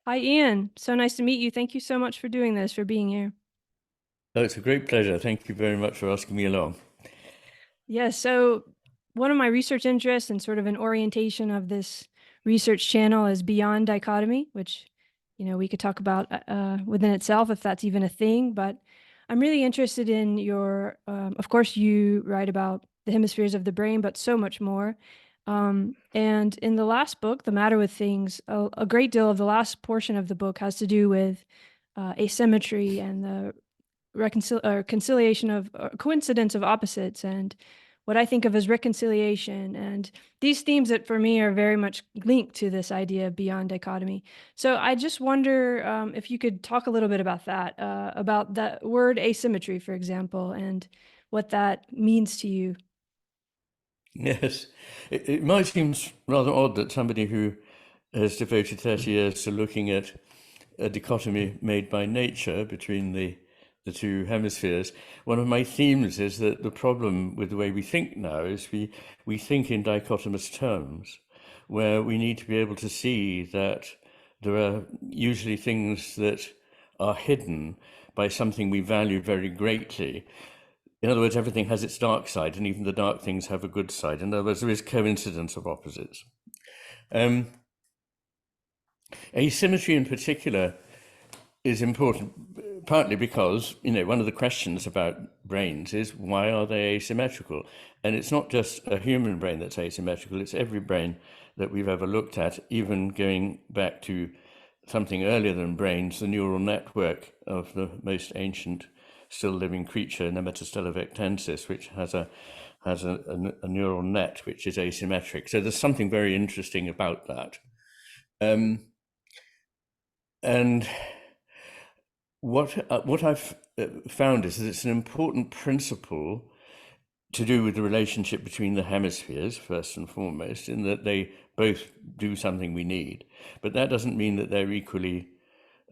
Hi, Ian. So nice to meet you. Thank you so much for doing this, for being here. Oh, it's a great pleasure. Thank you very much for asking me along. Yes, so one of my research interests and sort of an orientation of this research channel is beyond dichotomy, which, we could talk about within itself if that's even a thing. But I'm really interested in of course, you write about the hemispheres of the brain, but so much more. And in the last book, The Matter with Things, a great deal of the last portion of the book has to do with asymmetry and the conciliation of coincidence of opposites and what I think of as reconciliation, and these themes that for me are very much linked to this idea of beyond dichotomy. So I just wonder if you could talk a little bit about that word asymmetry, for example, and what that means to you. Yes, it might seem rather odd that somebody who has devoted 30 years to looking at a dichotomy made by nature between the two hemispheres. One of my themes is that the problem with the way we think now is we think in dichotomous terms, where we need to be able to see that there are usually things that are hidden by something we value very greatly. In other words, everything has its dark side, and even the dark things have a good side. In other words, there is coincidence of opposites. Um, Asymmetry in particular is important, partly because, one of the questions about brains is why are they asymmetrical? And it's not just a human brain that's asymmetrical, it's every brain that we've ever looked at, even going back to something earlier than brains, the neural network of the most ancient still living creature, Nematostella vectensis, which has a neural net which is asymmetric. So there's something very interesting about that. And what I've found is that it's an important principle to do with the relationship between the hemispheres, first and foremost, in that they both do something we need. But that doesn't mean that they're equally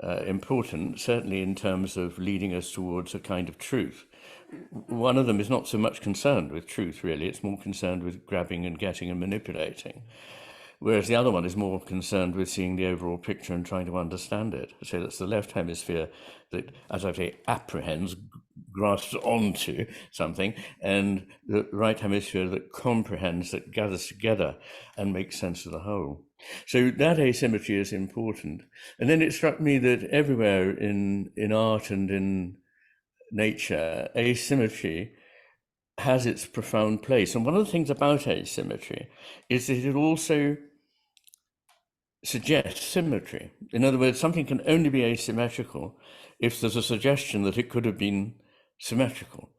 important, certainly in terms of leading us towards a kind of truth. One of them is not so much concerned with truth, really. It's more concerned with grabbing and getting and manipulating. Whereas the other one is more concerned with seeing the overall picture and trying to understand it. So that's the left hemisphere that, as I say, apprehends, grasps onto something, and the right hemisphere that comprehends, that gathers together and makes sense of the whole. So that asymmetry is important. And then it struck me that everywhere in art and in nature, asymmetry has its profound place. And one of the things about asymmetry is that it also suggests symmetry. In other words, something can only be asymmetrical if there's a suggestion that it could have been symmetrical.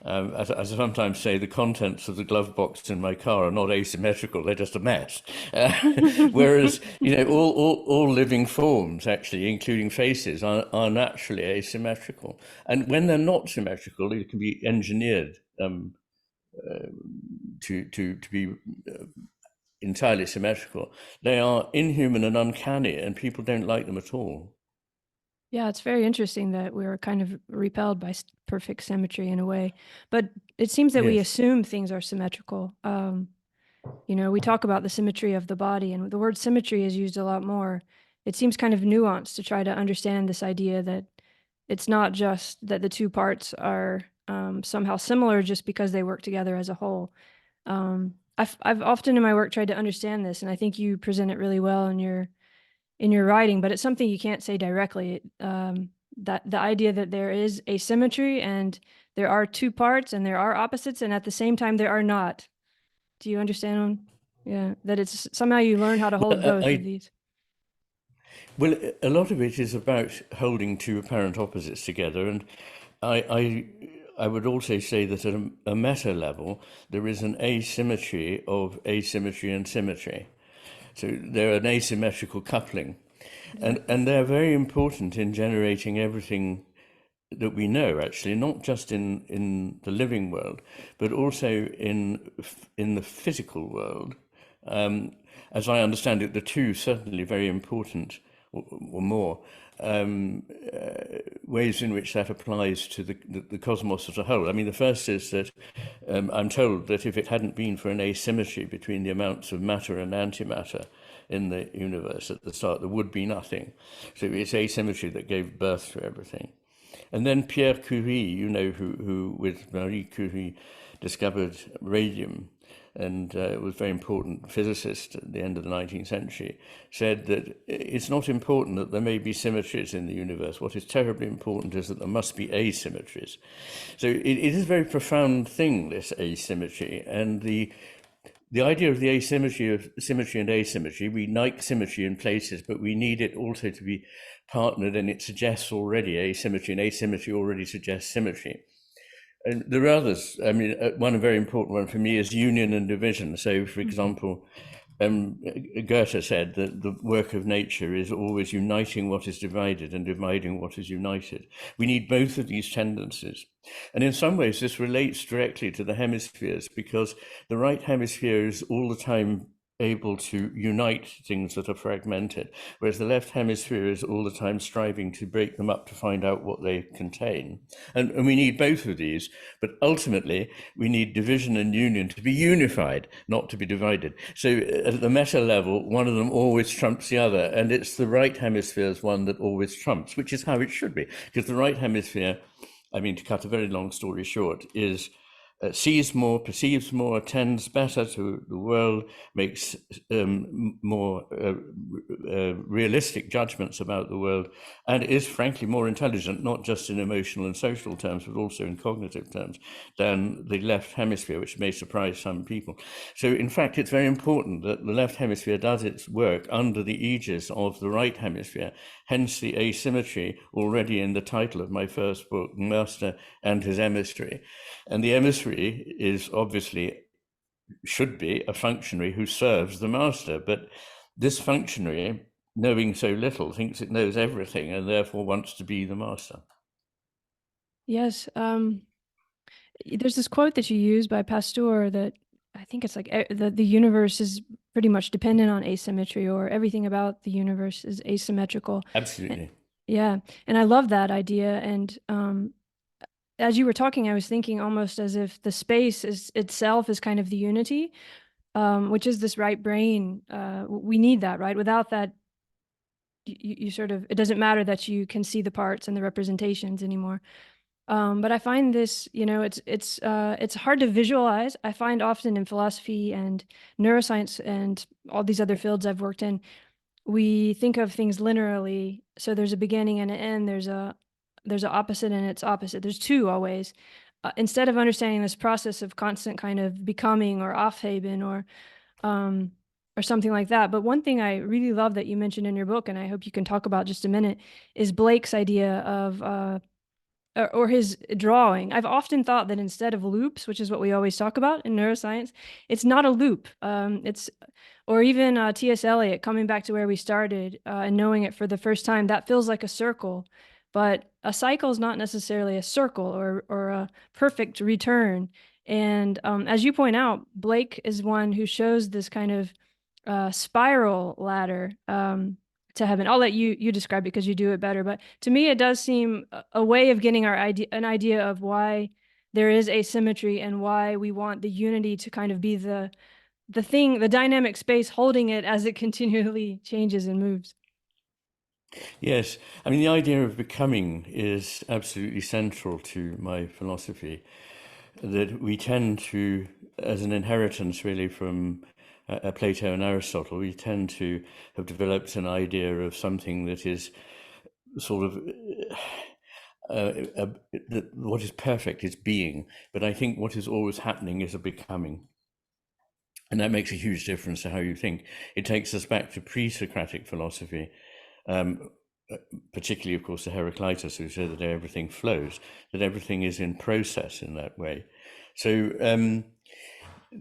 As I sometimes say, the contents of the glove box in my car are not asymmetrical; they're just a mess. Whereas, all living forms, actually, including faces, are naturally asymmetrical. And when they're not symmetrical, they can be engineered to be entirely symmetrical. They are inhuman and uncanny, and people don't like them at all. Yeah, it's very interesting that we're kind of repelled by perfect symmetry in a way, but it seems that we Yes. assume things are symmetrical. We talk about the symmetry of the body, and the word symmetry is used a lot more. It seems kind of nuanced to try to understand this idea that it's not just that the two parts are somehow similar just because they work together as a whole. I've often in my work tried to understand this, and I think you present it really well in your writing, but it's something you can't say directly. That the idea that there is asymmetry and there are two parts and there are opposites, and at the same time there are not. Do you understand? Yeah, that it's somehow you learn how to Well, hold both of these. well, a lot of it is about holding two apparent opposites together, and I would also say that at a meta level, there is an asymmetry of asymmetry and symmetry. So they're an asymmetrical coupling, Exactly. and they're very important in generating everything that we know, actually, not just in the living world, but also in the physical world. As I understand it, the two certainly very important or more, ways in which that applies to the cosmos as a whole. I mean, the first is that I'm told that if it hadn't been for an asymmetry between the amounts of matter and antimatter in the universe at the start, there would be nothing. So it's asymmetry that gave birth to everything. And then Pierre Curie, you know, who with Marie Curie discovered radium and was a very important physicist at the end of the 19th century, said that it's not important that there may be symmetries in the universe. What is terribly important is that there must be asymmetries. So it is a very profound thing, this asymmetry. And the idea of the asymmetry of symmetry and asymmetry, we like symmetry in places, but we need it also to be partnered, and it suggests already asymmetry, and asymmetry already suggests symmetry. And there are others. I mean, one very important one for me is union and division. So, for example, Goethe said that the work of nature is always uniting what is divided and dividing what is united. We need both of these tendencies. And in some ways, this relates directly to the hemispheres, because the right hemisphere is all the time able to unite things that are fragmented, whereas the left hemisphere is all the time striving to break them up to find out what they contain. And we need both of these, but ultimately we need division and union to be unified, not to be divided. So at the meta level, one of them always trumps the other, and it's the right hemisphere is one that always trumps, which is how it should be, because the right hemisphere, I mean, to cut a very long story short, is sees more, perceives more, attends better to the world, makes more realistic judgments about the world, and is frankly more intelligent, not just in emotional and social terms, but also in cognitive terms, than the left hemisphere, which may surprise some people. So in fact, it's very important that the left hemisphere does its work under the aegis of the right hemisphere, hence the asymmetry already in the title of my first book, Master and His Emissary. And the emissary is obviously, should be a functionary who serves the master, but this functionary, knowing so little, thinks it knows everything and therefore wants to be the master. Yes. There's this quote that you use by Pasteur that I think it's like the universe is pretty much dependent on asymmetry, or everything about the universe is asymmetrical. Absolutely. Yeah. And I love that idea. And as you were talking, I was thinking almost as if the space itself is kind of the unity, which is this right brain. We need that, right? Without that, you sort of, it doesn't matter that you can see the parts and the representations anymore. But I find this, it's hard to visualize. I find often in philosophy and neuroscience and all these other fields I've worked in, we think of things linearly. So there's a beginning and an end. There's a opposite and its opposite. There's two always. Instead of understanding this process of constant kind of becoming or Aufheben or something like that. But one thing I really love that you mentioned in your book, and I hope you can talk about just a minute, is Blake's idea of or his drawing. I've often thought that instead of loops, which is what we always talk about in neuroscience, it's not a loop. Or even T.S. Eliot, coming back to where we started and knowing it for the first time, that feels like a circle. But a cycle is not necessarily a circle or a perfect return. And as you point out, Blake is one who shows this kind of spiral ladder to heaven. I'll let you describe it because you do it better. But to me, it does seem a way of getting an idea of why there is asymmetry and why we want the unity to kind of be the thing, the dynamic space holding it as it continually changes and moves. Yes, I mean, the idea of becoming is absolutely central to my philosophy, that we tend to, as an inheritance really from Plato and Aristotle, we tend to have developed an idea of something that is sort of what is perfect is being, but I think what is always happening is a becoming. And that makes a huge difference to how you think. It takes us back to pre-Socratic philosophy, particularly, of course, to Heraclitus, who said that everything flows, that everything is in process in that way. So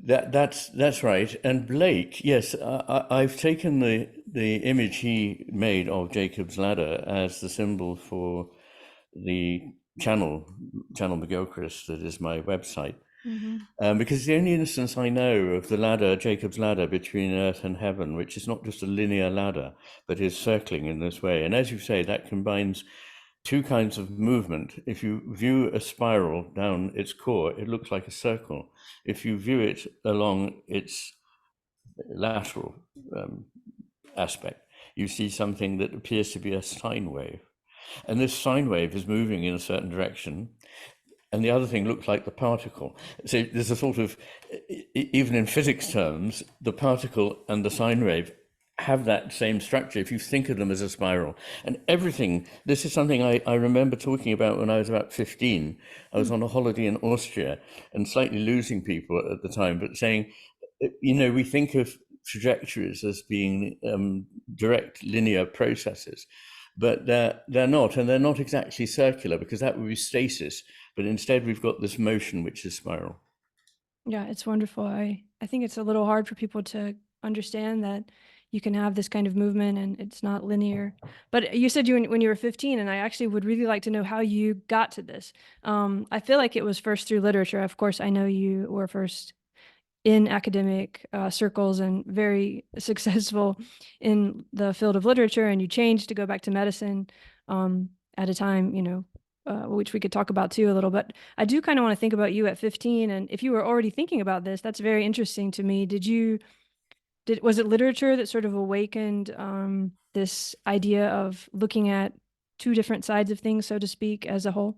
that's right. And Blake, yes, I've taken the image he made of Jacob's ladder as the symbol for the channel McGilchrist, that is my website. Because it's the only instance I know of the ladder, Jacob's ladder between earth and heaven, which is not just a linear ladder, but is circling in this way. And as you say, that combines two kinds of movement. If you view a spiral down its core, it looks like a circle. If you view it along its lateral aspect, you see something that appears to be a sine wave. And this sine wave is moving in a certain direction, and the other thing looks like the particle. So there's a sort of, even in physics terms, the particle and the sine wave have that same structure if you think of them as a spiral. And everything, this is something I remember talking about when I was about 15. I was on a holiday in Austria and slightly losing people at the time, but saying, you know, we think of trajectories as being direct linear processes, but they're not, and they're not exactly circular, because that would be stasis. But instead, we've got this motion, which is spiral. Yeah, it's wonderful. I think it's a little hard for people to understand that you can have this kind of movement and it's not linear. But you said when you were 15, and I actually would really like to know how you got to this. I feel like it was first through literature. Of course, I know you were first in academic circles and very successful in the field of literature, and you changed to go back to medicine at a time, you know, which we could talk about too a little. But I do kind of want to think about you at 15, and if you were already thinking about this, that's very interesting to me. Was it literature that sort of awakened this idea of looking at two different sides of things, so to speak, as a whole?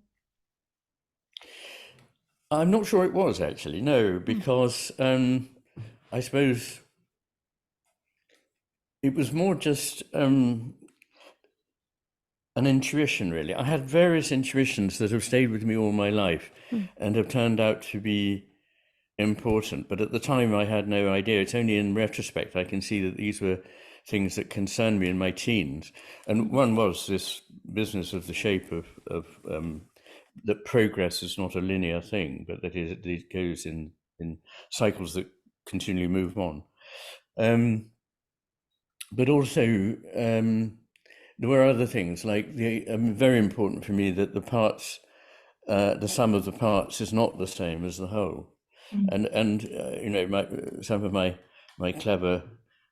I'm not sure it was actually, no, because I suppose it was more just an intuition, really. I had various intuitions that have stayed with me all my life and have turned out to be important. But at the time, I had no idea. It's only in retrospect I can see that these were things that concerned me in my teens. And one was this business of the shape of that progress is not a linear thing, but that it goes in cycles that continually move on. But also, there were other things like very important for me that the parts, the sum of the parts is not the same as the whole. And you know, some of my clever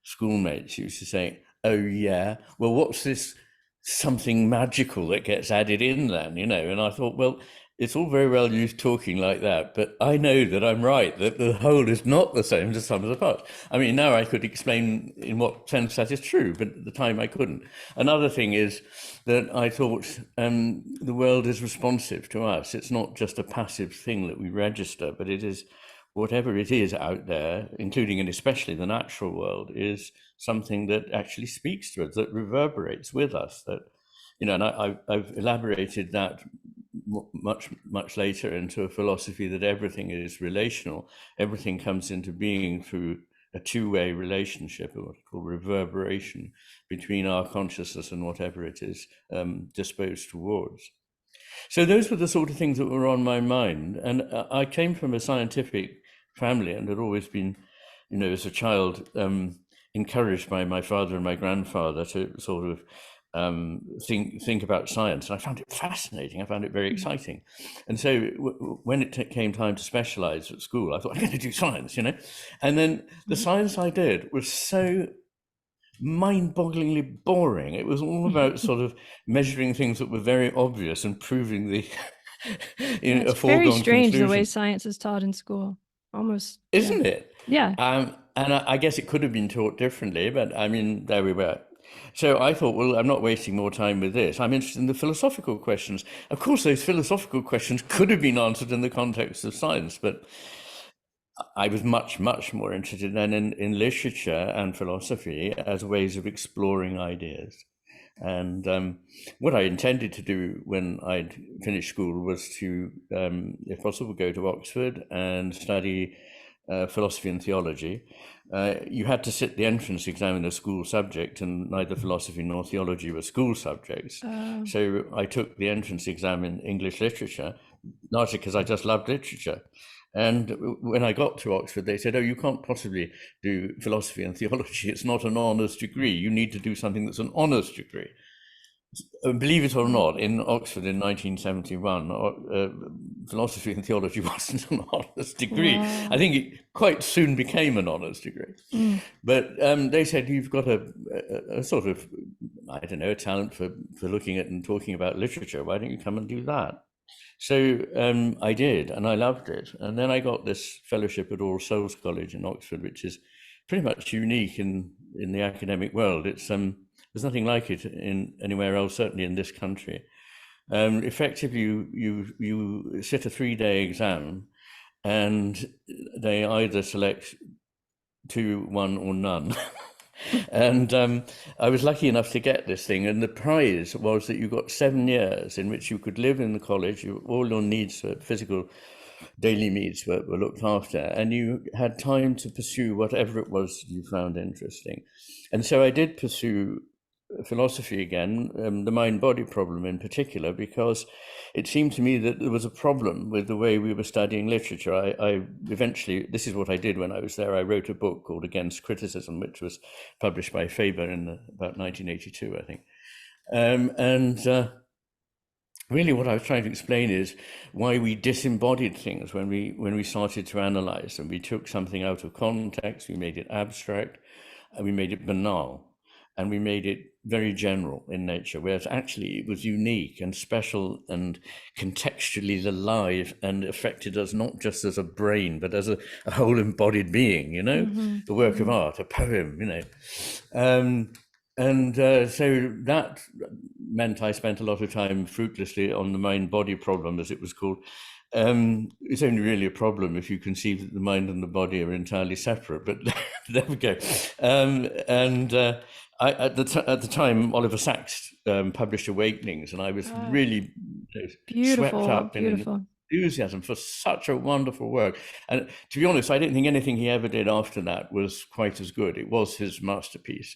schoolmates used to say, "Oh yeah, well, what's this something magical that gets added in then?" You know, and I thought, well, it's all very well you talking like that, but I know that I'm right, that the whole is not the same as the sum of the parts. I mean, now I could explain in what sense that is true, but at the time I couldn't. Another thing is that I thought the world is responsive to us. It's not just a passive thing that we register, but it is whatever it is out there, including and especially the natural world, is something that actually speaks to us, that reverberates with us. That, you know, and I've elaborated that much later into a philosophy that everything is relational. Everything comes into being through a two-way relationship, or what we call reverberation, between our consciousness and whatever it is disposed towards. So those were the sort of things that were on my mind. And I came from a scientific family and had always been, you know, as a child, encouraged by my father and my grandfather to sort of think about science. And I found it fascinating. I found it very exciting. And so when it came time to specialize at school, I thought, I'm going to do science, you know. And then the science I did was so mind-bogglingly boring. It was all about sort of measuring things that were very obvious and proving the It's a very foregone strange the way conclusion. science is taught in school. Almost, yeah. Isn't it? Yeah. And I guess it could have been taught differently, but I mean, there we were. So I thought, well, I'm not wasting more time with this. I'm interested in the philosophical questions. Of course, those philosophical questions could have been answered in the context of science, but I was much more interested then in literature and philosophy as ways of exploring ideas. And what I intended to do when I'd finished school was to, if possible, go to Oxford and study philosophy and theology. You had to sit the entrance exam in a school subject, and neither philosophy nor theology were school subjects. So I took the entrance exam in English literature, largely because I just loved literature. And when I got to Oxford, they said, "Oh, you can't possibly do philosophy and theology. It's not an honours degree. You need to do something that's an honours degree." Believe it or not, in Oxford in 1971, philosophy and theology wasn't an honours degree. I Wow. think it quite soon became an honours degree. Mm. But they said, you've got a sort of, I don't know, a talent for looking at and talking about literature. Why don't you come and do that? So I did, and I loved it. And then I got this fellowship at All Souls College in Oxford, which is pretty much unique in the academic world. It's there's nothing like it in anywhere else, certainly in this country. Effectively, you sit a 3-day exam, and they either select 2, 1, or none. And I was lucky enough to get this thing, and the prize was that you got 7 years in which you could live in the college. All your needs, physical daily needs, were looked after, and you had time to pursue whatever it was you found interesting. And so I did pursue philosophy again, the mind-body problem in particular, because it seemed to me that there was a problem with the way we were studying literature. I eventually, this is what I did when I was there. I wrote a book called Against Criticism, which was published by Faber in about 1982, I think. Really what I was trying to explain is why we disembodied things when we started to analyze them. We took something out of context, we made it abstract, and we made it banal, and we made it very general in nature, whereas actually it was unique and special and contextually alive and affected us not just as a brain, but as a whole embodied being, you know, a work of art, a poem, you know. So that meant I spent a lot of time fruitlessly on the mind-body problem, as it was called. It's only really a problem if you conceive that the mind and the body are entirely separate, but there we go. At the time, Oliver Sacks published Awakenings, and I was really swept Beautiful, up in beautiful. enthusiasm for such a wonderful work. And to be honest, I don't think anything he ever did after that was quite as good. It was his masterpiece.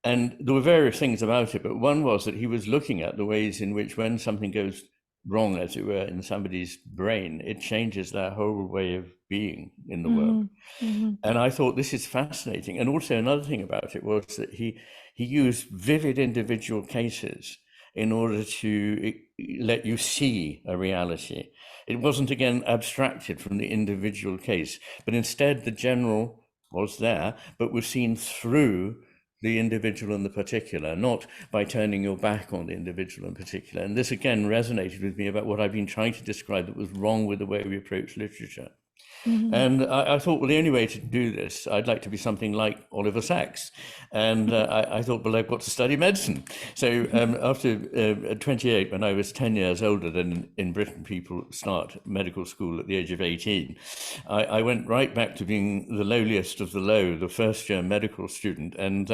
And there were various things about it, but one was that he was looking at the ways in which when something goes wrong, as it were, in somebody's brain, it changes their whole way of being in the world. And I thought, this is fascinating. And also another thing about it was that he used vivid individual cases in order to let you see a reality. It wasn't, again, abstracted from the individual case, but instead the general was there, but was seen through the individual and the particular, not by turning your back on the individual and particular. And this again resonated with me about what I've been trying to describe that was wrong with the way we approach literature. And I thought, well, the only way to do this, I'd like to be something like Oliver Sacks. And I thought, well, I've got to study medicine. So after 28, when I was 10 years older than in Britain, people start medical school at the age of 18, I went right back to being the lowliest of the low, the first-year medical student, and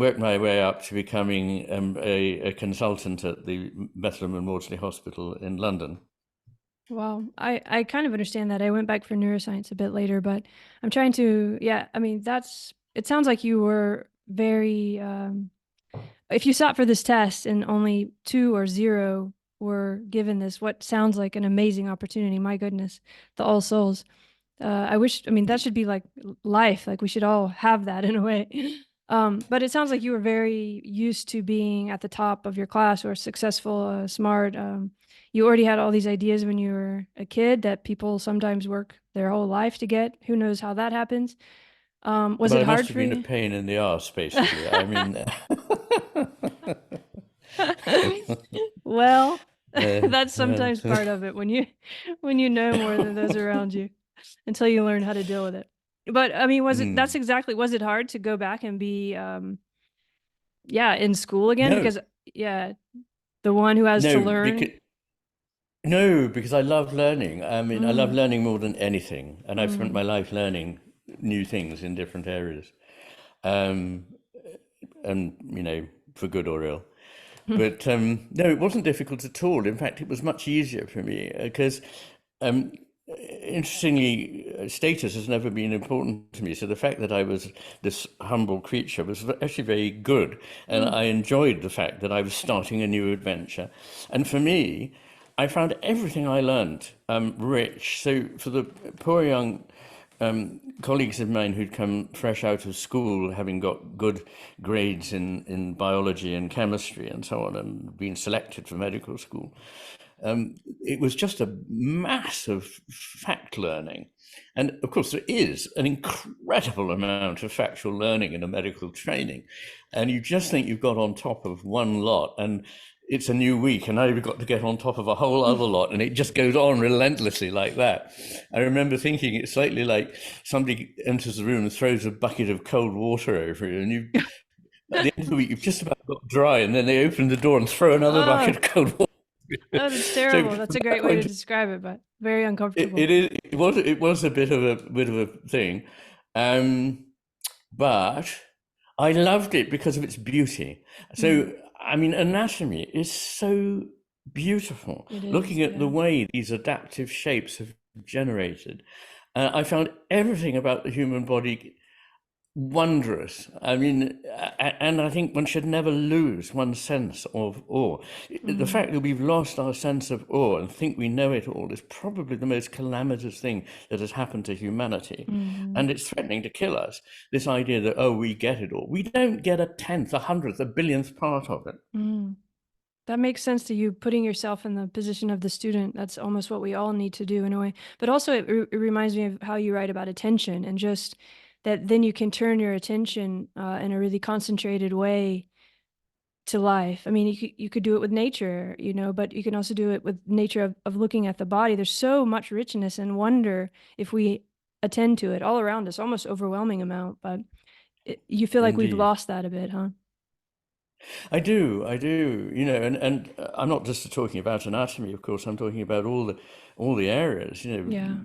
worked my way up to becoming a consultant at the Bethlehem and Maudsley Hospital in London. Wow. I kind of understand that. I went back for neuroscience a bit later, but I'm trying to, yeah, I mean, it sounds like you were very, if you sat for this test and only 2 or 0 were given this, what sounds like an amazing opportunity, my goodness, the All Souls. I mean, that should be like life. Like we should all have that in a way. But it sounds like you were very used to being at the top of your class or successful, smart. You already had all these ideas when you were a kid that people sometimes work their whole life to get. Who knows how that happens? Was Well, it it must hard have for been a you? pain in the arse, basically. I mean, Well, uh, that's sometimes part of it when you know more than those around you until you learn how to deal with it. But I mean, was it hard to go back and be in school again? no, Because yeah, the one who has to no, learn. because I love learning. I mean, I love Mm, learning more than anything, and I've spent mm, my life learning new things in different areas, um, and for good or ill. But no, it wasn't difficult at all. In fact, it was much easier for me because, um, interestingly, status has never been important to me. So the fact that I was this humble creature was actually very good. And mm, I enjoyed the fact that I was starting a new adventure. And for me, I found everything I learned rich. So for the poor young colleagues of mine who'd come fresh out of school, having got good grades in biology and chemistry and so on, and been selected for medical school. It was just a mass of fact learning. And of course, there is an incredible amount of factual learning in a medical training. And you just think you've got on top of one lot, and it's a new week, and now you've got to get on top of a whole other lot, and it just goes on relentlessly like that. I remember thinking it's slightly like somebody enters the room and throws a bucket of cold water over you, and you, at the end of the week, you've just about got dry, and then they open the door and throw another bucket of cold water. Oh, that's So terrible. That's from a that great way to point, describe it, but very uncomfortable. it was a bit of a thing, but I loved it because of its beauty. So I mean, anatomy is so beautiful. It is, Looking at the yeah. way these adaptive shapes have generated, I found everything about the human body wondrous. I mean, and I think one should never lose one's sense of awe. The fact that we've lost our sense of awe and think we know it all is probably the most calamitous thing that has happened to humanity. And it's threatening to kill us. This idea that, oh, we get it all. We don't get a tenth, a hundredth, a billionth part of it. That makes sense to you, putting yourself in the position of the student. That's almost what we all need to do in a way. But also it reminds me of how you write about attention, and just that then you can turn your attention in a really concentrated way to life. I mean, you could do it with nature, but you can also do it with nature of looking at the body. There's so much richness and wonder if we attend to it all around us, almost overwhelming amount. But you feel like we've Indeed. lost that a bit, huh? I do, and I'm not just talking about anatomy, of course. I'm talking about all the areas, Yeah.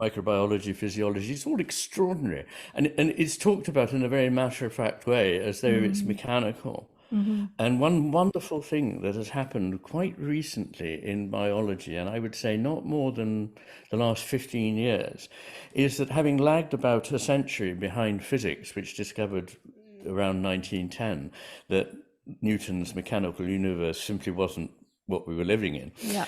microbiology, physiology. It's all extraordinary, and it's talked about in a very matter-of-fact way, as though it's mechanical. And one wonderful thing that has happened quite recently in biology, and I would say not more than the last 15 years, is that having lagged about a century behind physics, which discovered around 1910 that Newton's mechanical universe simply wasn't what we were living in. Yeah.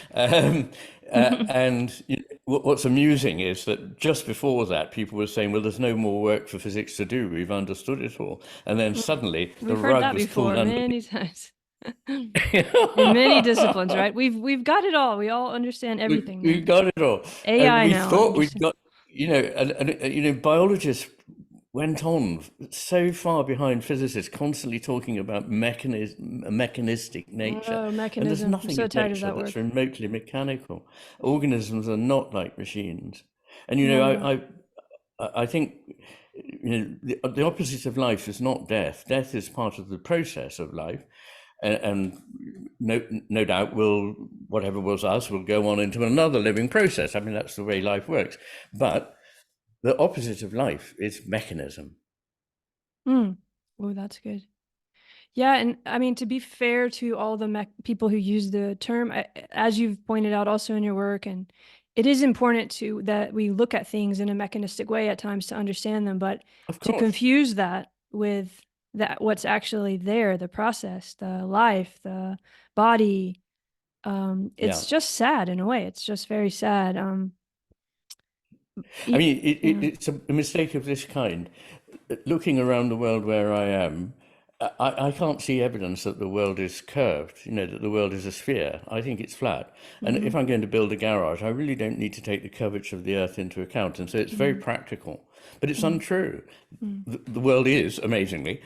And what's amusing is that just before that, people were saying, well, there's no more work for physics to do. We've understood it all. And then suddenly the We've heard rug that was pulled before under. many times. In many disciplines, right? We've got it all. We all understand everything We now. got it all. And AI we now thought we'd understand. got, biologists went on so far behind physicists, constantly talking about mechanistic nature. Oh, And there's mechanism. I'm nothing so in tired of nature that that's word. remotely mechanical. Organisms are not like machines. And, No. I think the opposite of life is not death. Death is part of the process of life. And no doubt whatever was us will go on into another living process. I mean, that's the way life works. But the opposite of life is mechanism. Oh, that's good. Yeah, and I mean, to be fair to all the people who use the term, as you've pointed out also in your work, and it is important that we look at things in a mechanistic way at times to understand them, but Of to course. confuse that with what's actually there, the process, the life, the body, Yeah. it's just sad in a way. It's just very sad. I mean, Yeah. it's a mistake of this kind. Looking around the world where I am, I can't see evidence that the world is curved, that the world is a sphere. I think it's flat. And if I'm going to build a garage, I really don't need to take the curvature of the earth into account. And so it's very practical. But it's untrue. The world is, amazingly,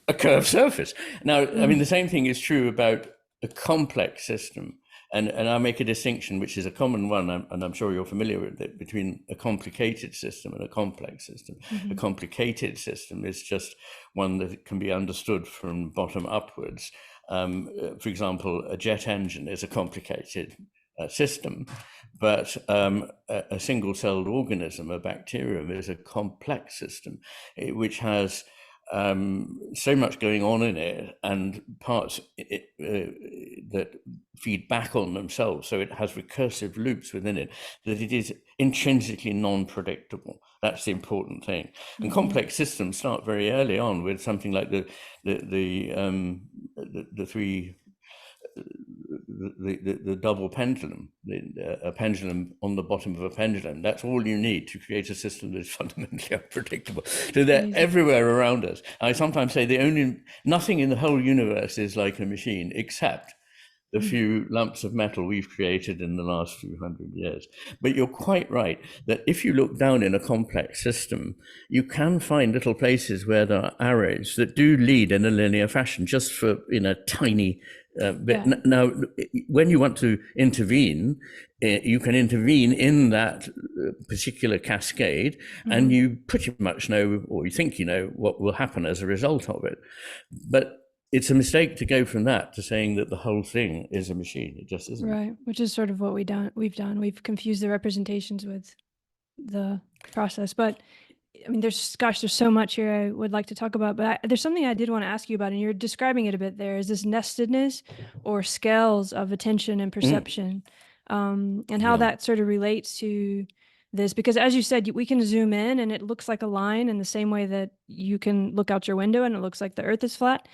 a curved surface. Now, I mean, the same thing is true about a complex system. And I'll make a distinction, which is a common one, and I'm sure you're familiar with it, between a complicated system and a complex system. A complicated system is just one that can be understood from bottom upwards. For example, a jet engine is a complicated system, but a single-celled organism, a bacterium, is a complex system, which has so much going on in it, and parts that feed back on themselves. So it has recursive loops within it, that it is intrinsically non-predictable. That's the important thing. And complex systems start very early on with something like the three the double pendulum, a pendulum on the bottom of a pendulum. That's all you need to create a system that is fundamentally unpredictable. So they're Amazing. everywhere around us. I sometimes say nothing in the whole universe is like a machine except the few lumps of metal we've created in the last few hundred years. But you're quite right that if you look down in a complex system, you can find little places where there are arrays that do lead in a linear fashion, just for in a tiny bit. Yeah. Now, when you want to intervene, you can intervene in that particular cascade, and you pretty much know, or you think you know, what will happen as a result of it. But it's a mistake to go from that to saying that the whole thing is a machine. It just isn't. Right, which is sort of what we've done. We've confused the representations with the process. But I mean, there's so much here I would like to talk about. But there's something I did want to ask you about, and you're describing it a bit there. Is this nestedness or scales of attention and perception, and how that sort of relates to this? Because as you said, we can zoom in, and it looks like a line in the same way that you can look out your window, and it looks like the Earth is flat.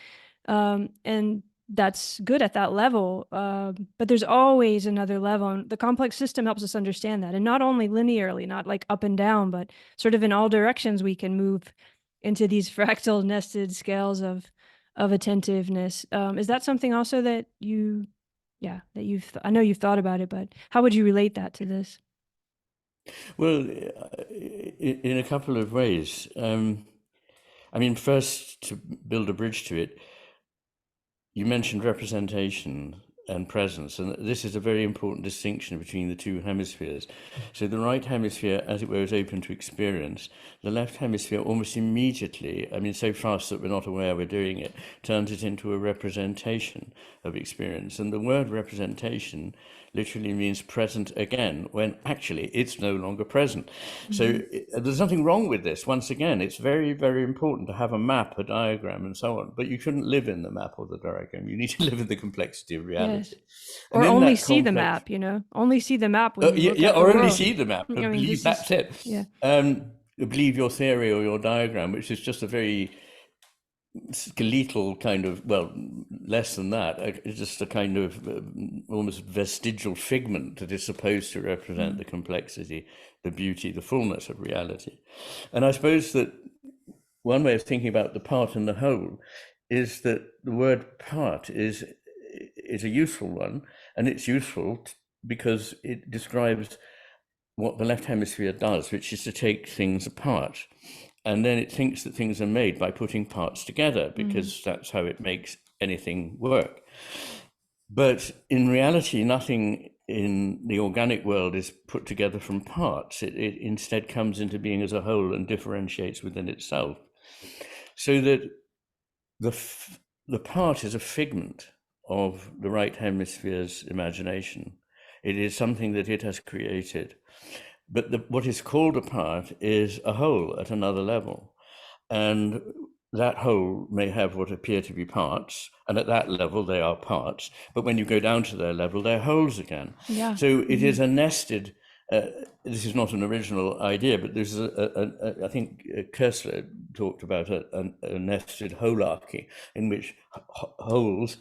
And that's good at that level. But there's always another level. And the complex system helps us understand that. And not only linearly, not like up and down, but sort of in all directions, we can move into these fractal nested scales of attentiveness. Is that something also that I know you've thought about it, but how would you relate that to this? Well, in a couple of ways. I mean, first, to build a bridge to it, you mentioned representation and presence, and this is a very important distinction between the two hemispheres. So the right hemisphere, as it were, is open to experience. The left hemisphere almost immediately, I mean, so fast that we're not aware we're doing it, turns it into a representation of experience. And the word representation literally means present again, when actually it's no longer present. So there's nothing wrong with this. Once again, it's very, very important to have a map, a diagram, and so on. But you shouldn't live in the map or the diagram. You need to live in the complexity of reality. Yes. Or only see the map, only see the map when you look at the or only world. see the map. I mean, Believe that's it. Yeah. Believe your theory or your diagram, which is just a very skeletal kind of, well, less than that. It's just a kind of almost vestigial figment that is supposed to represent the complexity, the beauty, the fullness of reality. And I suppose that one way of thinking about the part and the whole is that the word part is a useful one, and it's useful because it describes what the left hemisphere does, which is to take things apart. And then it thinks that things are made by putting parts together, because that's how it makes anything work. But in reality, nothing in the organic world is put together from parts. It instead comes into being as a whole and differentiates within itself. So that the part is a figment of the right hemisphere's imagination. It is something that it has created. But what is called a part is a whole at another level. And that whole may have what appear to be parts, and at that level they are parts. But when you go down to their level, they're wholes again. Yeah. So it is a nested, this is not an original idea, but there's I think Koestler talked about a nested holarchy in which wholes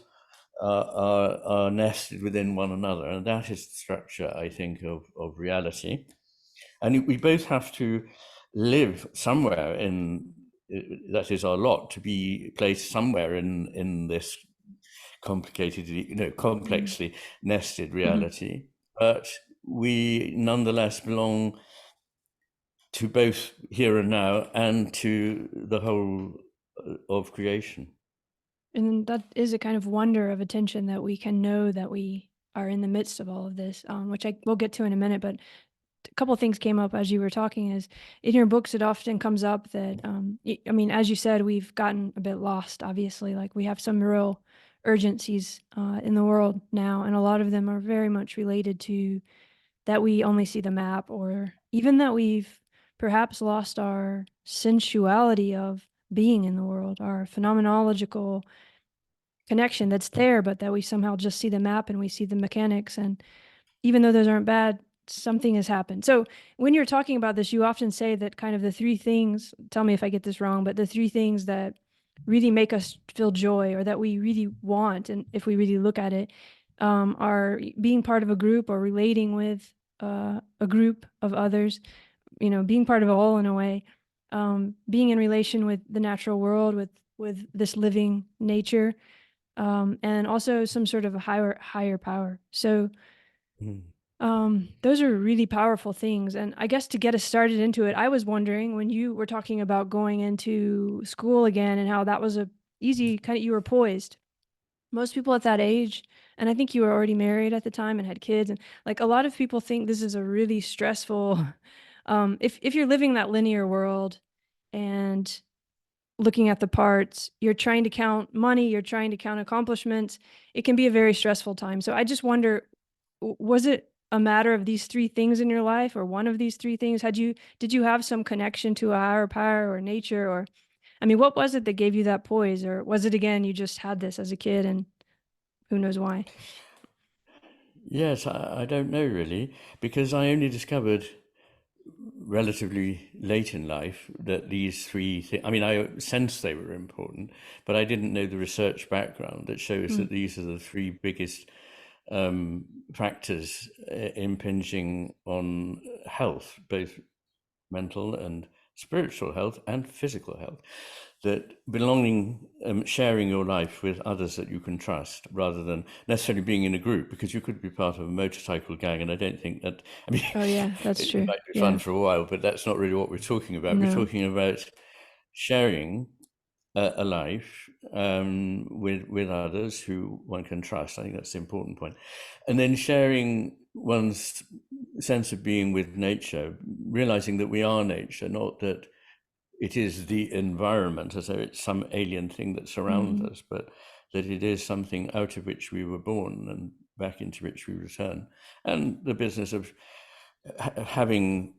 are nested within one another. And that is the structure, I think, of reality. And we both have to live somewhere in, that is our lot, to be placed somewhere in this complicated, complexly nested reality. But we nonetheless belong to both here and now and to the whole of creation. And that is a kind of wonder of attention, that we can know that we are in the midst of all of this, which we'll get to in a minute. But a couple of things came up as you were talking. Is in your books, it often comes up that, I mean, as you said, we've gotten a bit lost, obviously. Like, we have some real urgencies in the world now, and a lot of them are very much related to that we only see the map, or even that we've perhaps lost our sensuality of being in the world, our phenomenological connection that's there, but that we somehow just see the map and we see the mechanics. And even though those aren't bad, something has happened. So when you're talking about this, you often say that kind of the three things, tell me if I get this wrong, but the three things that really make us feel joy, or that we really want, and if we really look at it, are being part of a group or relating with a group of others, being part of a whole in a way, being in relation with the natural world, with this living nature, and also some sort of a higher power. So those are really powerful things. And I guess to get us started into it, I was wondering, when you were talking about going into school again and how that was a easy kind of, you were poised. Most people at that age, and I think you were already married at the time and had kids, and like a lot of people think this is a really stressful, if you're living that linear world and looking at the parts, you're trying to count money, you're trying to count accomplishments, it can be a very stressful time. So I just wonder, was it a matter of these three things in your life, or one of these three things? Did you have some connection to a higher power or nature, or, I mean, what was it that gave you that poise? Or was it, again, you just had this as a kid and who knows why? Yes, I don't know really, because I only discovered relatively late in life that these three things, I mean, I sensed they were important, but I didn't know the research background that shows that these are the three biggest factors impinging on health, both mental and spiritual health and physical health. That belonging, sharing your life with others that you can trust, rather than necessarily being in a group, because you could be part of a motorcycle gang, and I don't think that, I mean, Oh yeah, that's it true. might be Yeah. fun for a while, but that's not really what we're talking about. We're No. talking about sharing a life with others who one can trust. I think that's the important point. And then sharing one's sense of being with nature, realizing that we are nature, not that it is the environment as though it's some alien thing that surrounds us, but that it is something out of which we were born and back into which we return. And the business of having,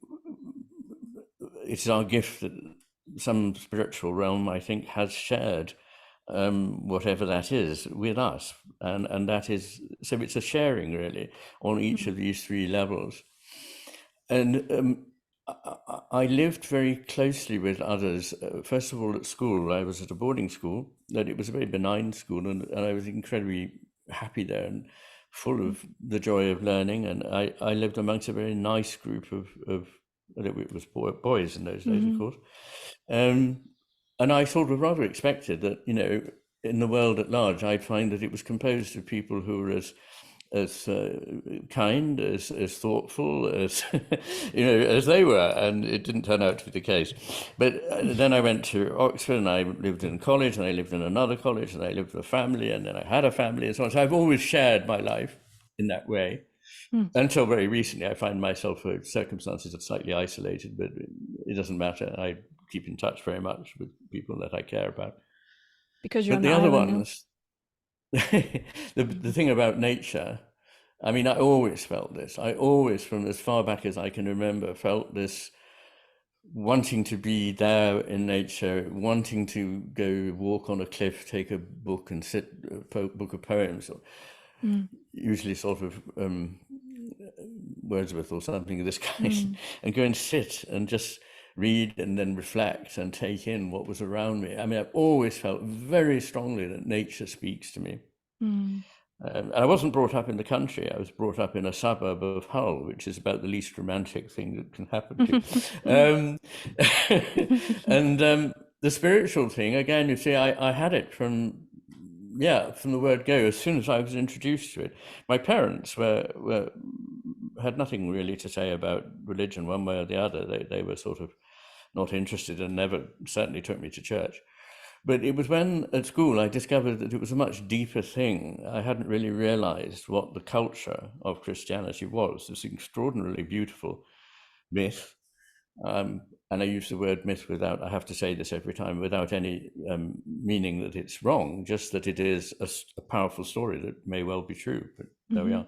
it's our gift that some spiritual realm, I think, has shared whatever that is with us. And that is, so it's a sharing really on each of these three levels. And I lived very closely with others. First of all, at school, I was at a boarding school, that it was a very benign school, and I was incredibly happy there and full of the joy of learning. And I lived amongst a very nice group of it was boys in those days, of course. And I sort of rather expected that, in the world at large, I'd find that it was composed of people who were as kind, as thoughtful as as they were, and it didn't turn out to be the case. But then I went to Oxford, and I lived in college, and I lived in another college, and I lived with a family, and then I had a family, and so on. So I've always shared my life in that way. Until very recently, I find myself, circumstances are slightly isolated, but it doesn't matter. I keep in touch very much with people that I care about. Because you're But on the the other island now. ones, the thing about nature, I mean, I always felt this. I always, from as far back as I can remember, felt this wanting to be there in nature, wanting to go walk on a cliff, take a book and sit, a book of poems, or usually sort of Wordsworth or something of this kind, and go and sit and just read and then reflect and take in what was around me. I mean, I've always felt very strongly that nature speaks to me. And I wasn't brought up in the country. I was brought up in a suburb of Hull, which is about the least romantic thing that can happen to you. And the spiritual thing, again, you see, I had it from the word go. As soon as I was introduced to it, my parents had nothing really to say about religion one way or the other. They were sort of not interested and never certainly took me to church. But it was when at school I discovered that it was a much deeper thing. I hadn't really realized what the culture of Christianity was, this extraordinarily beautiful myth. And I use the word myth without, I have to say this every time, without any meaning that it's wrong, just that it is a powerful story that may well be true, but there we are.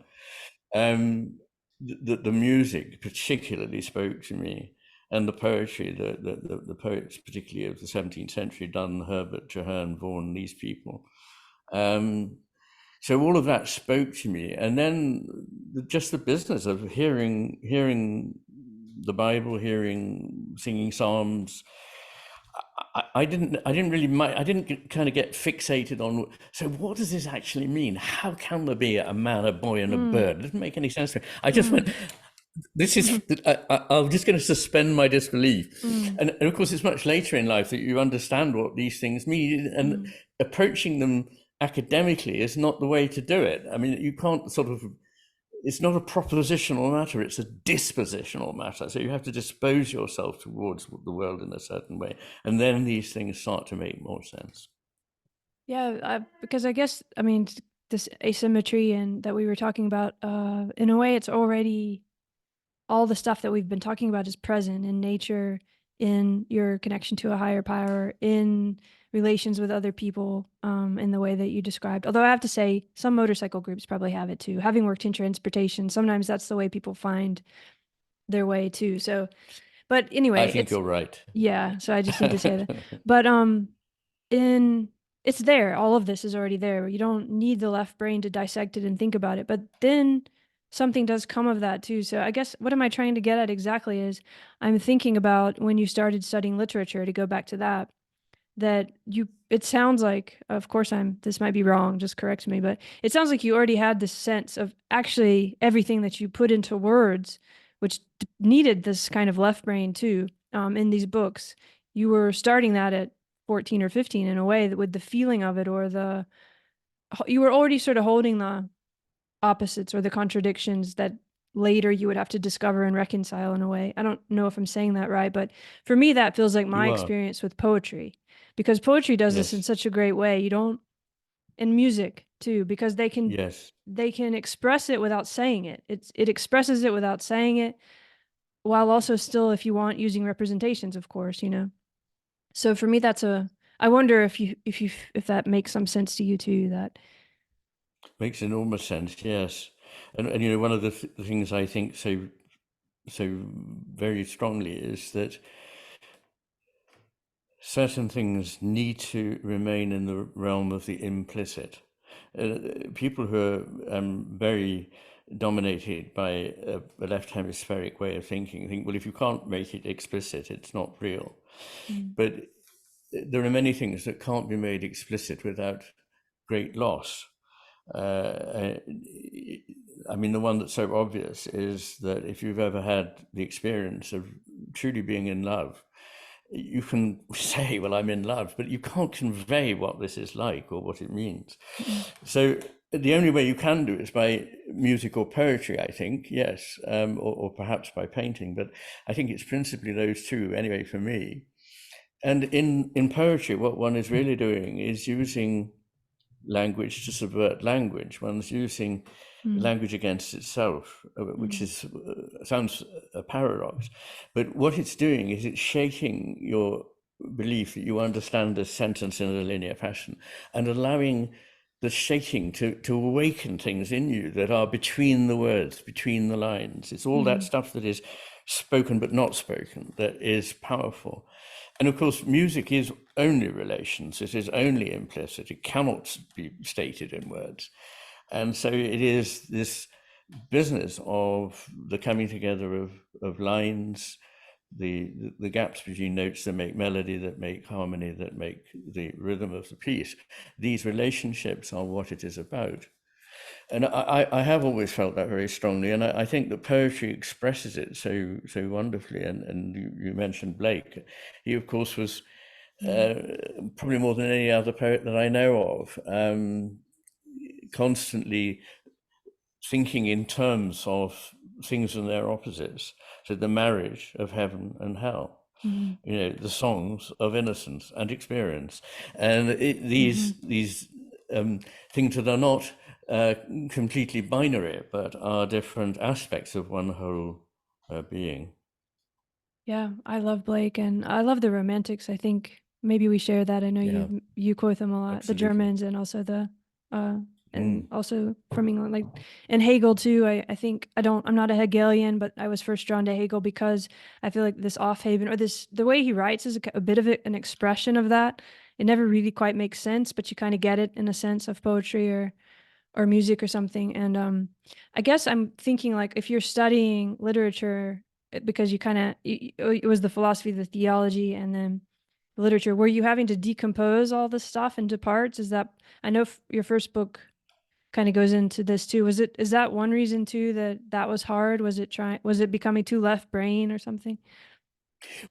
The music particularly spoke to me, and the poetry, the poets, particularly of the 17th century, Donne, Herbert, Traherne, Vaughan, these people. So all of that spoke to me, and then just the business of hearing the Bible, singing psalms. I didn't really mind, I didn't kind of get fixated on, so what does this actually mean? How can there be a man, a boy, and a Mm, bird? It didn't make any sense to me. I just mm, went, this is, I'm just going to suspend my disbelief. mm, And of course, it's much later in life that you understand what these things mean, and mm. approaching them academically is not the way to do it. I mean, you can't sort of, it's not a propositional matter, it's a dispositional matter. So you have to dispose yourself towards the world in a certain way. And then these things start to make more sense. Yeah, because I guess, I mean, this asymmetry and that we were talking about, in a way, it's already all the stuff that we've been talking about is present in nature, in your connection to a higher power, in relations with other people, in the way that you described. Although I have to say, some motorcycle groups probably have it too. Having worked in transportation, sometimes that's the way people find their way too. So, but I anyway, think you're right. yeah, so I just need to say that. But in it's there. All of this is already there. You don't need the left brain to dissect it and think about it. But then something does come of that too. So I guess what am I trying to get at exactly is I'm thinking about when you started studying literature, to go back to that, that you it sounds like, of course this might be wrong, just correct me, but it sounds like you already had this sense of actually everything that you put into words, which needed this kind of left brain too, in these books. You were starting that at 14 or 15 in a way that with the feeling of it, or you were already sort of holding the opposites or the contradictions that later you would have to discover and reconcile in a way. I don't know if I'm saying that right, but for me, that feels like my You are. experience with poetry, because poetry does this in Yes. such a great way. You don't, and music too, because Yes. they can express it without saying it. It expresses it without saying it, while also still, if you want, using representations, of course, you know. So for me, I wonder if that makes some sense to you too, that. Makes enormous sense. Yes. And you know, one of the things I think so very strongly is that certain things need to remain in the realm of the implicit. People who are very dominated by a left hemispheric way of thinking think, well, if you can't make it explicit, it's not real. Mm, But there are many things that can't be made explicit without great loss. I mean, the one that's so obvious is that if you've ever had the experience of truly being in love, you can say, well, I'm in love, but you can't convey what this is like or what it means. mm, So the only way you can do it is by music or poetry, I think, yes, or perhaps by painting, but I think it's principally those two, anyway, for me. And in poetry, what one is really doing is using language to subvert language. One's using mm, language against itself, which mm, is sounds a paradox. But what it's doing is it's shaking your belief that you understand a sentence in a linear fashion, and allowing the shaking to awaken things in you that are between the words, between the lines. It's all that mm, stuff that is spoken but not spoken that is powerful. And of course, music is only relations, it is only implicit, it cannot be stated in words. And so it is this business of the coming together of lines, the gaps between notes that make melody, that make harmony, that make the rhythm of the piece. These relationships are what it is about. And I have always felt that very strongly, and I think that poetry expresses it so wonderfully. And you mentioned Blake. He, of course, was mm, probably more than any other poet that I know of, constantly thinking in terms of things and their opposites. So the marriage of heaven and hell, mm, you know, the songs of innocence and experience, and mm. these things that are not completely binary, but are different aspects of one whole being. Yeah, I love Blake, and I love the Romantics. I think maybe we share that. I know Yeah, you quote them a lot, the absolutely. Germans, and also uh Mm. and also from England, like, and Hegel too. I think I'm not a Hegelian, but I was first drawn to Hegel because I feel like this Offhaven, or this, the way he writes is a bit of an expression of that. It never really quite makes sense, but you kind of get it in a sense of poetry or music or something. And I guess I'm thinking, like, if you're studying literature, because you kind of, it was the philosophy, the theology, and then literature. Were you having to decompose all this stuff into parts? Is that, I know your first book kind of goes into this too. Is that one reason too that was hard? Was it becoming too left brain or something?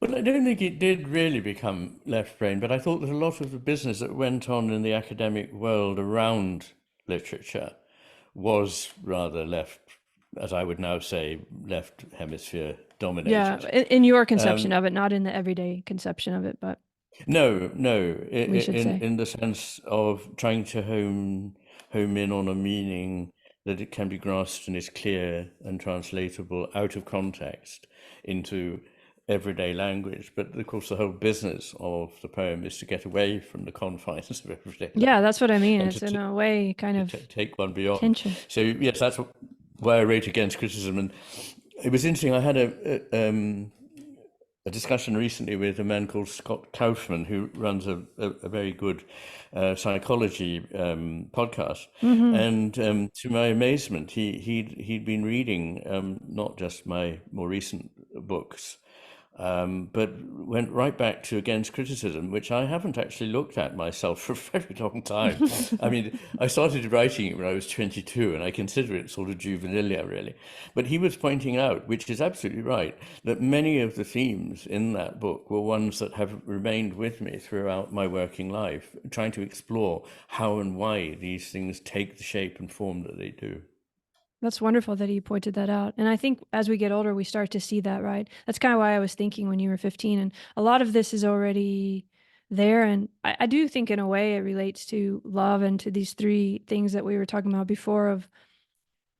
Well, I don't think it did really become left brain, but I thought that a lot of the business that went on in the academic world around literature was rather left, as I would now say, left hemisphere Yeah, dominated. in your conception of it, not in the everyday conception of it, but No, we should say. in the sense of trying to home in on a meaning that it can be grasped and is clear and translatable out of context into everyday language. But of course, the whole business of the poem is to get away from the confines of everyday Yeah, that's language what I mean. and It's in a way kind of take one beyond. tension. So yes, that's why I wrote Against Criticism. And it was interesting. I had a discussion recently with a man called Scott Kaufman, who runs a very good psychology podcast. And to my amazement, he'd been reading not just my more recent books, but went right back to Against Criticism, which I haven't actually looked at myself for a very long time. I mean, I started writing it when I was 22, and I consider it sort of juvenilia, really. But he was pointing out, which is absolutely right, that many of the themes in that book were ones that have remained with me throughout my working life, trying to explore how and why these things take the shape and form that they do. That's wonderful that you pointed that out. And I think as we get older, we start to see that, right? That's kind of why I was thinking when you were 15. And a lot of this is already there. And I do think in a way it relates to love and to these three things that we were talking about before of,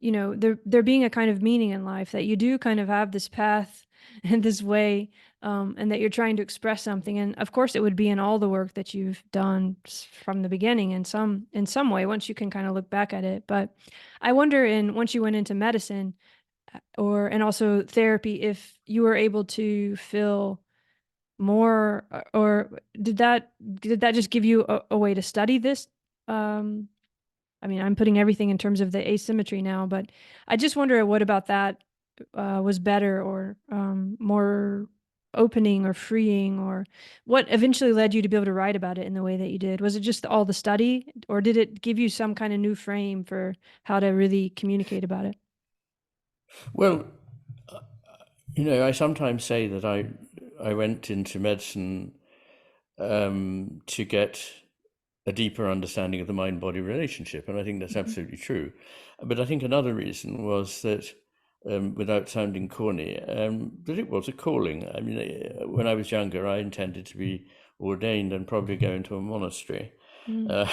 there being a kind of meaning in life, that you do kind of have this path and this way, and that you're trying to express something. And of course, it would be in all the work that you've done from the beginning in some way, once you can kind of look back at it. But I wonder, once you went into medicine, and also therapy, if you were able to feel more, or did that just give you a way to study this? I mean, I'm putting everything in terms of the asymmetry now, but I just wonder what about that was better, or more opening or freeing, or what eventually led you to be able to write about it in the way that you did? Was it just all the study, or did it give you some kind of new frame for how to really communicate about it? Well, I sometimes say that I went into medicine to get a deeper understanding of the mind-body relationship, and I think that's Mhm. absolutely true. But I think another reason was that, without sounding corny, that it was a calling. I mean, when I was younger, I intended to be ordained and probably go into a monastery. Mm. Uh,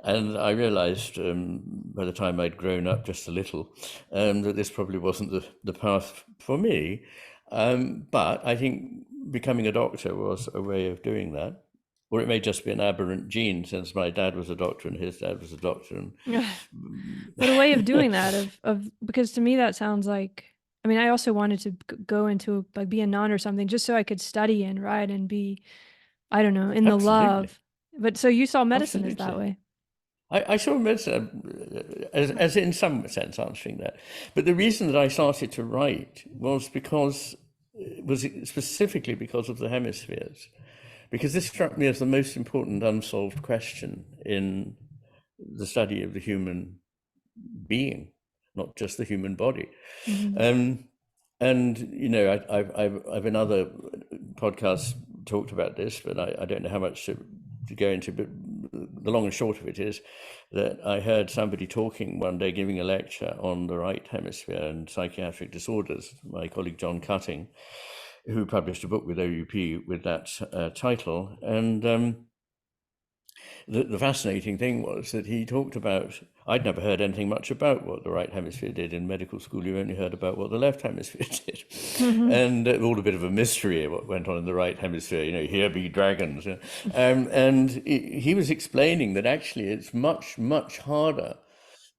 and I realized by the time I'd grown up just a little that this probably wasn't the path for me. But I think becoming a doctor was a way of doing that. Or it may just be an aberrant gene, since my dad was a doctor and his dad was a doctor. And But a way of doing that, because to me that sounds like, I mean, I also wanted to go into, like, be a nun or something, just so I could study and write and be, I don't know, in the absolutely, love. But so you saw medicine as that absolutely. way. I saw medicine as in some sense answering that. But the reason that I started to write was specifically because of the hemispheres, because this struck me as the most important unsolved question in the study of the human being, not just the human body. Hmm. Um, and I've in other podcasts talked about this, but I don't know how much to go into. But the long and short of it is that I heard somebody talking one day, giving a lecture on the right hemisphere and psychiatric disorders. My colleague John Cutting, who published a book with OUP with that title, and the fascinating thing was that he talked about, I'd never heard anything much about what the right hemisphere did. In medical school, you only heard about what the left hemisphere did. Hmm. And all a bit of a mystery what went on in the right hemisphere, here be dragons. And he was explaining that actually it's much, much harder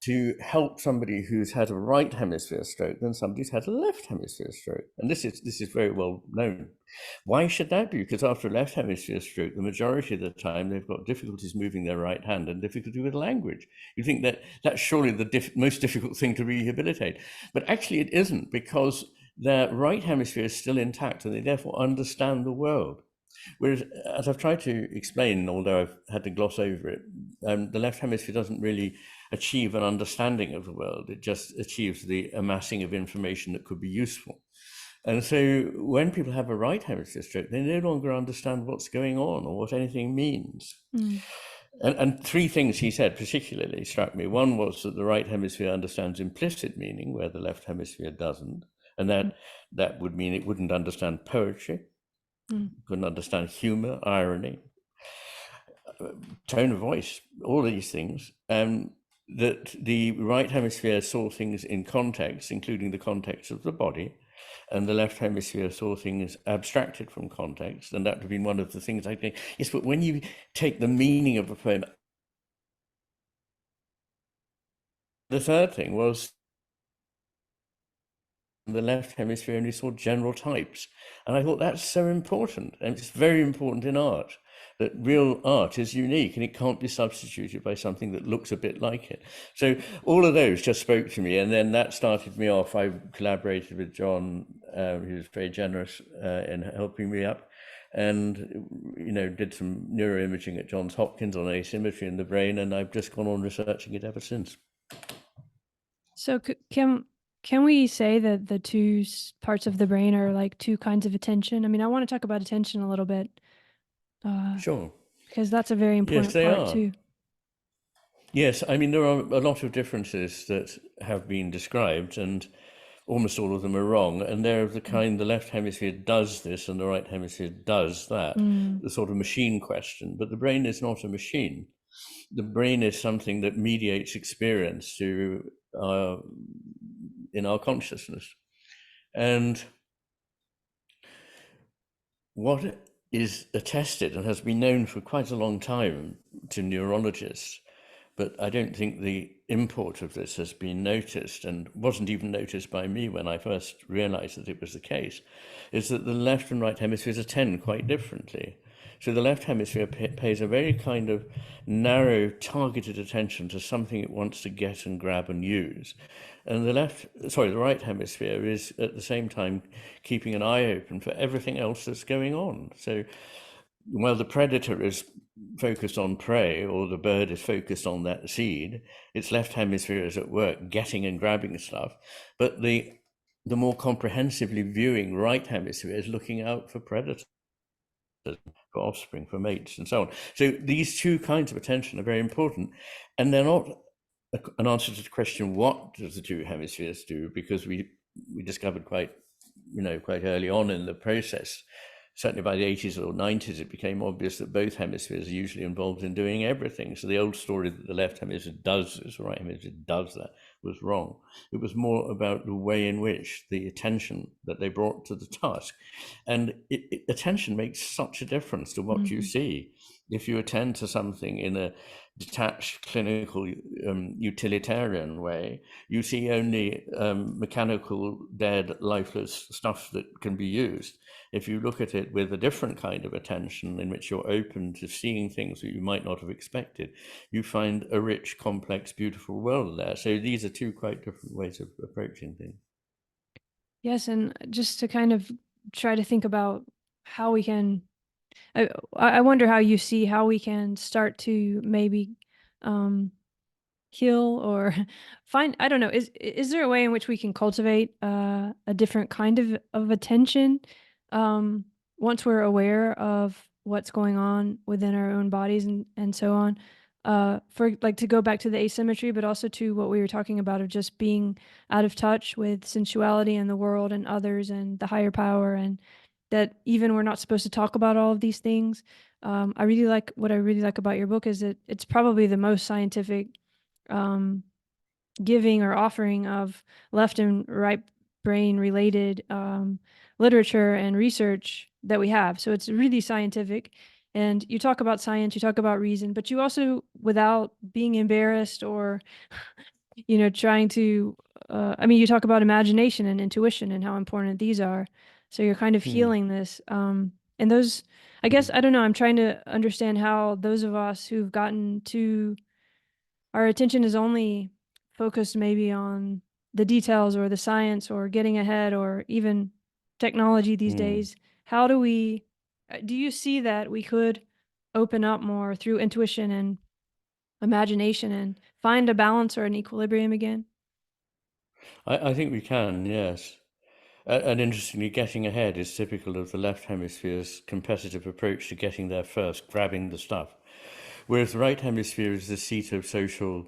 to help somebody who's had a right hemisphere stroke than somebody who's had a left hemisphere stroke. And this is very well known. Why should that be? Because after a left hemisphere stroke, the majority of the time they've got difficulties moving their right hand and difficulty with language. You think that that's surely the most difficult thing to rehabilitate. But actually it isn't, because their right hemisphere is still intact and they therefore understand the world. Whereas, as I've tried to explain, although I've had to gloss over it, the left hemisphere doesn't really achieve an understanding of the world. It just achieves the amassing of information that could be useful. And so when people have a right hemisphere stroke, they no longer understand what's going on or what anything means. Mm. And three things he said particularly struck me. One was that the right hemisphere understands implicit meaning, where the left hemisphere doesn't. And that would mean it wouldn't understand poetry, couldn't understand humor, irony, tone of voice, all these things. That the right hemisphere saw things in context, including the context of the body, and the left hemisphere saw things abstracted from context. And that would have been one of the things I think, yes, but when you take the meaning of a poem, the third thing was the left hemisphere only saw general types. And I thought that's so important. And it's very important in art, that real art is unique and it can't be substituted by something that looks a bit like it. So all of those just spoke to me. And then that started me off. I collaborated with John, who was very generous in helping me up. And, did some neuroimaging at Johns Hopkins on asymmetry in the brain. And I've just gone on researching it ever since. So can we say that the two parts of the brain are like two kinds of attention? I mean, I want to talk about attention a little bit. Sure. Because that's a very important Yes, they part are. too. Yes, I mean, there are a lot of differences that have been described, and almost all of them are wrong. And they're of the kind the left hemisphere does this and the right hemisphere does that, the sort of machine question. But the brain is not a machine. The brain is something that mediates experience in our consciousness. And what is attested and has been known for quite a long time to neurologists, but I don't think the import of this has been noticed, and wasn't even noticed by me when I first realized that it was the case, is that the left and right hemispheres attend quite differently. So the left hemisphere pays a very kind of narrow, targeted attention to something it wants to get and grab and use. And the right hemisphere is at the same time keeping an eye open for everything else that's going on. So while the predator is focused on prey, or the bird is focused on that seed, its left hemisphere is at work getting and grabbing stuff. But the more comprehensively viewing right hemisphere is looking out for predators, for offspring, for mates, and so on. So these two kinds of attention are very important, and they're not an answer to the question, what does the two hemispheres do? Because we discovered quite early on in the process, certainly by the 80s or 90s, it became obvious that both hemispheres are usually involved in doing everything. So the old story that the left hemisphere does this, the right hemisphere does that, was wrong. It was more about the way in which the attention that they brought to the task. And attention makes such a difference to what you see. If you attend to something in a detached, clinical, utilitarian way, you see only mechanical, dead, lifeless stuff that can be used. If you look at it with a different kind of attention, in which you're open to seeing things that you might not have expected, you find a rich, complex, beautiful world there. So these are two quite different ways of approaching things. Yes, and just to kind of try to think about how we can, I wonder how you see how we can start to maybe heal or find, I don't know, is there a way in which we can cultivate a different kind of attention once we're aware of what's going on within our own bodies and so on? For like to go back to the asymmetry, but also to what we were talking about of just being out of touch with sensuality and the world and others and the higher power, and that even we're not supposed to talk about all of these things. I really like what I really like about your book is that it's probably the most scientific giving or offering of left and right brain related literature and research that we have. So it's really scientific. And you talk about science, you talk about reason, but you also, without being embarrassed or, trying to, you talk about imagination and intuition and how important these are. So you're kind of healing this. And those, I guess, I don't know, I'm trying to understand how those of us who've gotten to, our attention is only focused maybe on the details or the science or getting ahead or even technology these days. How do we Do you see that we could open up more through intuition and imagination and find a balance or an equilibrium again? I think we can, yes. And interestingly, getting ahead is typical of the left hemisphere's competitive approach to getting there first, grabbing the stuff. Whereas the right hemisphere is the seat of social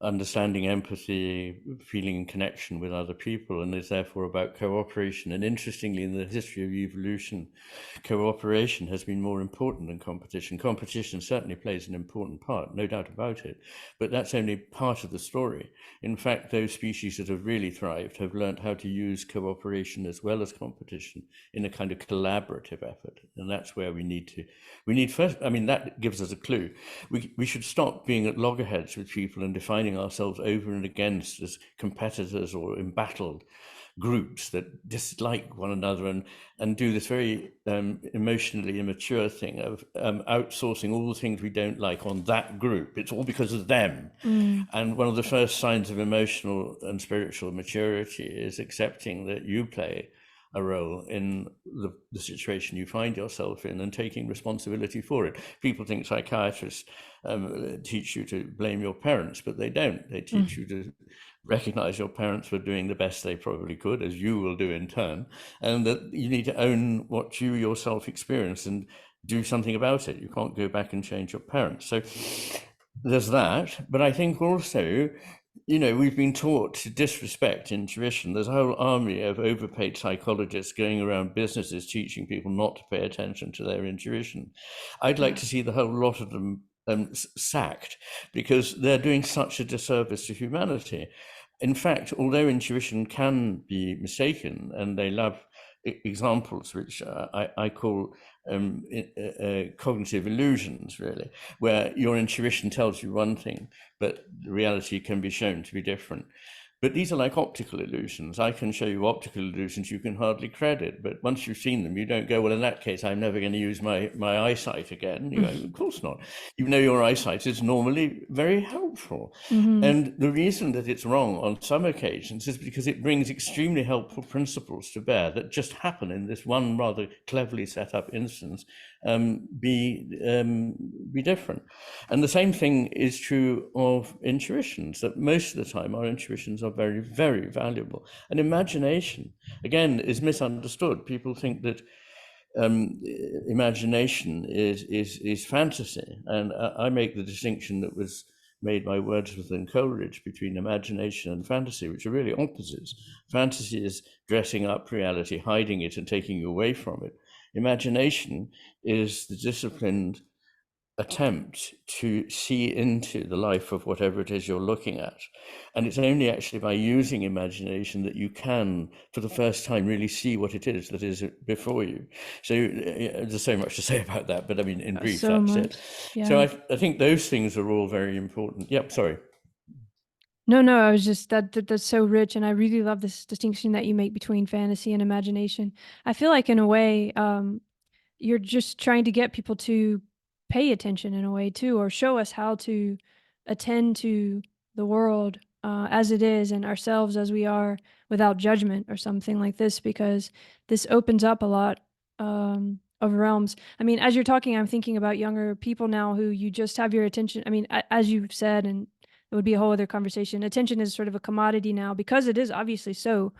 understanding, empathy, feeling connection with other people, and is therefore about cooperation. And interestingly, in the history of evolution, cooperation has been more important than competition. Competition certainly plays an important part, no doubt about it, but that's only part of the story. In fact, those species that have really thrived have learned how to use cooperation as well as competition in a kind of collaborative effort. And that's where we need first, I mean, that gives us a clue. We should stop being at loggerheads with people and defining ourselves over and against as competitors or embattled groups that dislike one another, and do this very emotionally immature thing of outsourcing all the things we don't like on that group. It's all because of them. And one of the first signs of emotional and spiritual maturity is accepting that you play a role in the situation you find yourself in and taking responsibility for it. People think psychiatrists teach you to blame your parents, but they don't. They teach you to recognize your parents were doing the best they probably could, as you will do in turn, and that you need to own what you yourself experienced and do something about it. You can't go back and change your parents. So there's that. But I think also, we've been taught to disrespect intuition. There's a whole army of overpaid psychologists going around businesses teaching people not to pay attention to their intuition. I'd like to see the whole lot of them sacked, because they're doing such a disservice to humanity. In fact, although intuition can be mistaken, and they love examples which I call cognitive illusions, really, where your intuition tells you one thing, but the reality can be shown to be different. But these are like optical illusions. I can show you optical illusions you can hardly credit, but once you've seen them, you don't go, well, in that case, I'm never going to use my eyesight again. You go, of course not. You know, your eyesight is normally very helpful. And the reason that it's wrong on some occasions is because it brings extremely helpful principles to bear that just happen in this one rather cleverly set up instance be different. And the same thing is true of intuitions, that most of the time our intuitions are very, very valuable. And imagination, again, is misunderstood. People think that imagination is fantasy. And I make the distinction that was made by Wordsworth and Coleridge between imagination and fantasy, which are really opposites. Fantasy is dressing up reality, hiding it, and taking you away from it. Imagination is the disciplined attempt to see into the life of whatever it is you're looking at. And it's only actually by using imagination that you can, for the first time, really see what it is that is before you. So there's so much to say about that, but I mean, in brief, So that's much. it. Yeah. So I think those things are all very important. Yep, sorry. No, I was just that's so rich, and I really love this distinction that you make between fantasy and imagination. I feel like in a way, you're just trying to get people to pay attention in a way too, or show us how to attend to the world as it is and ourselves as we are without judgment or something like this, because this opens up a lot of realms. I mean, as you're talking, I'm thinking about younger people now who you just have your attention. I mean, as you've said, and it would be a whole other conversation. Attention is sort of a commodity now because it is obviously so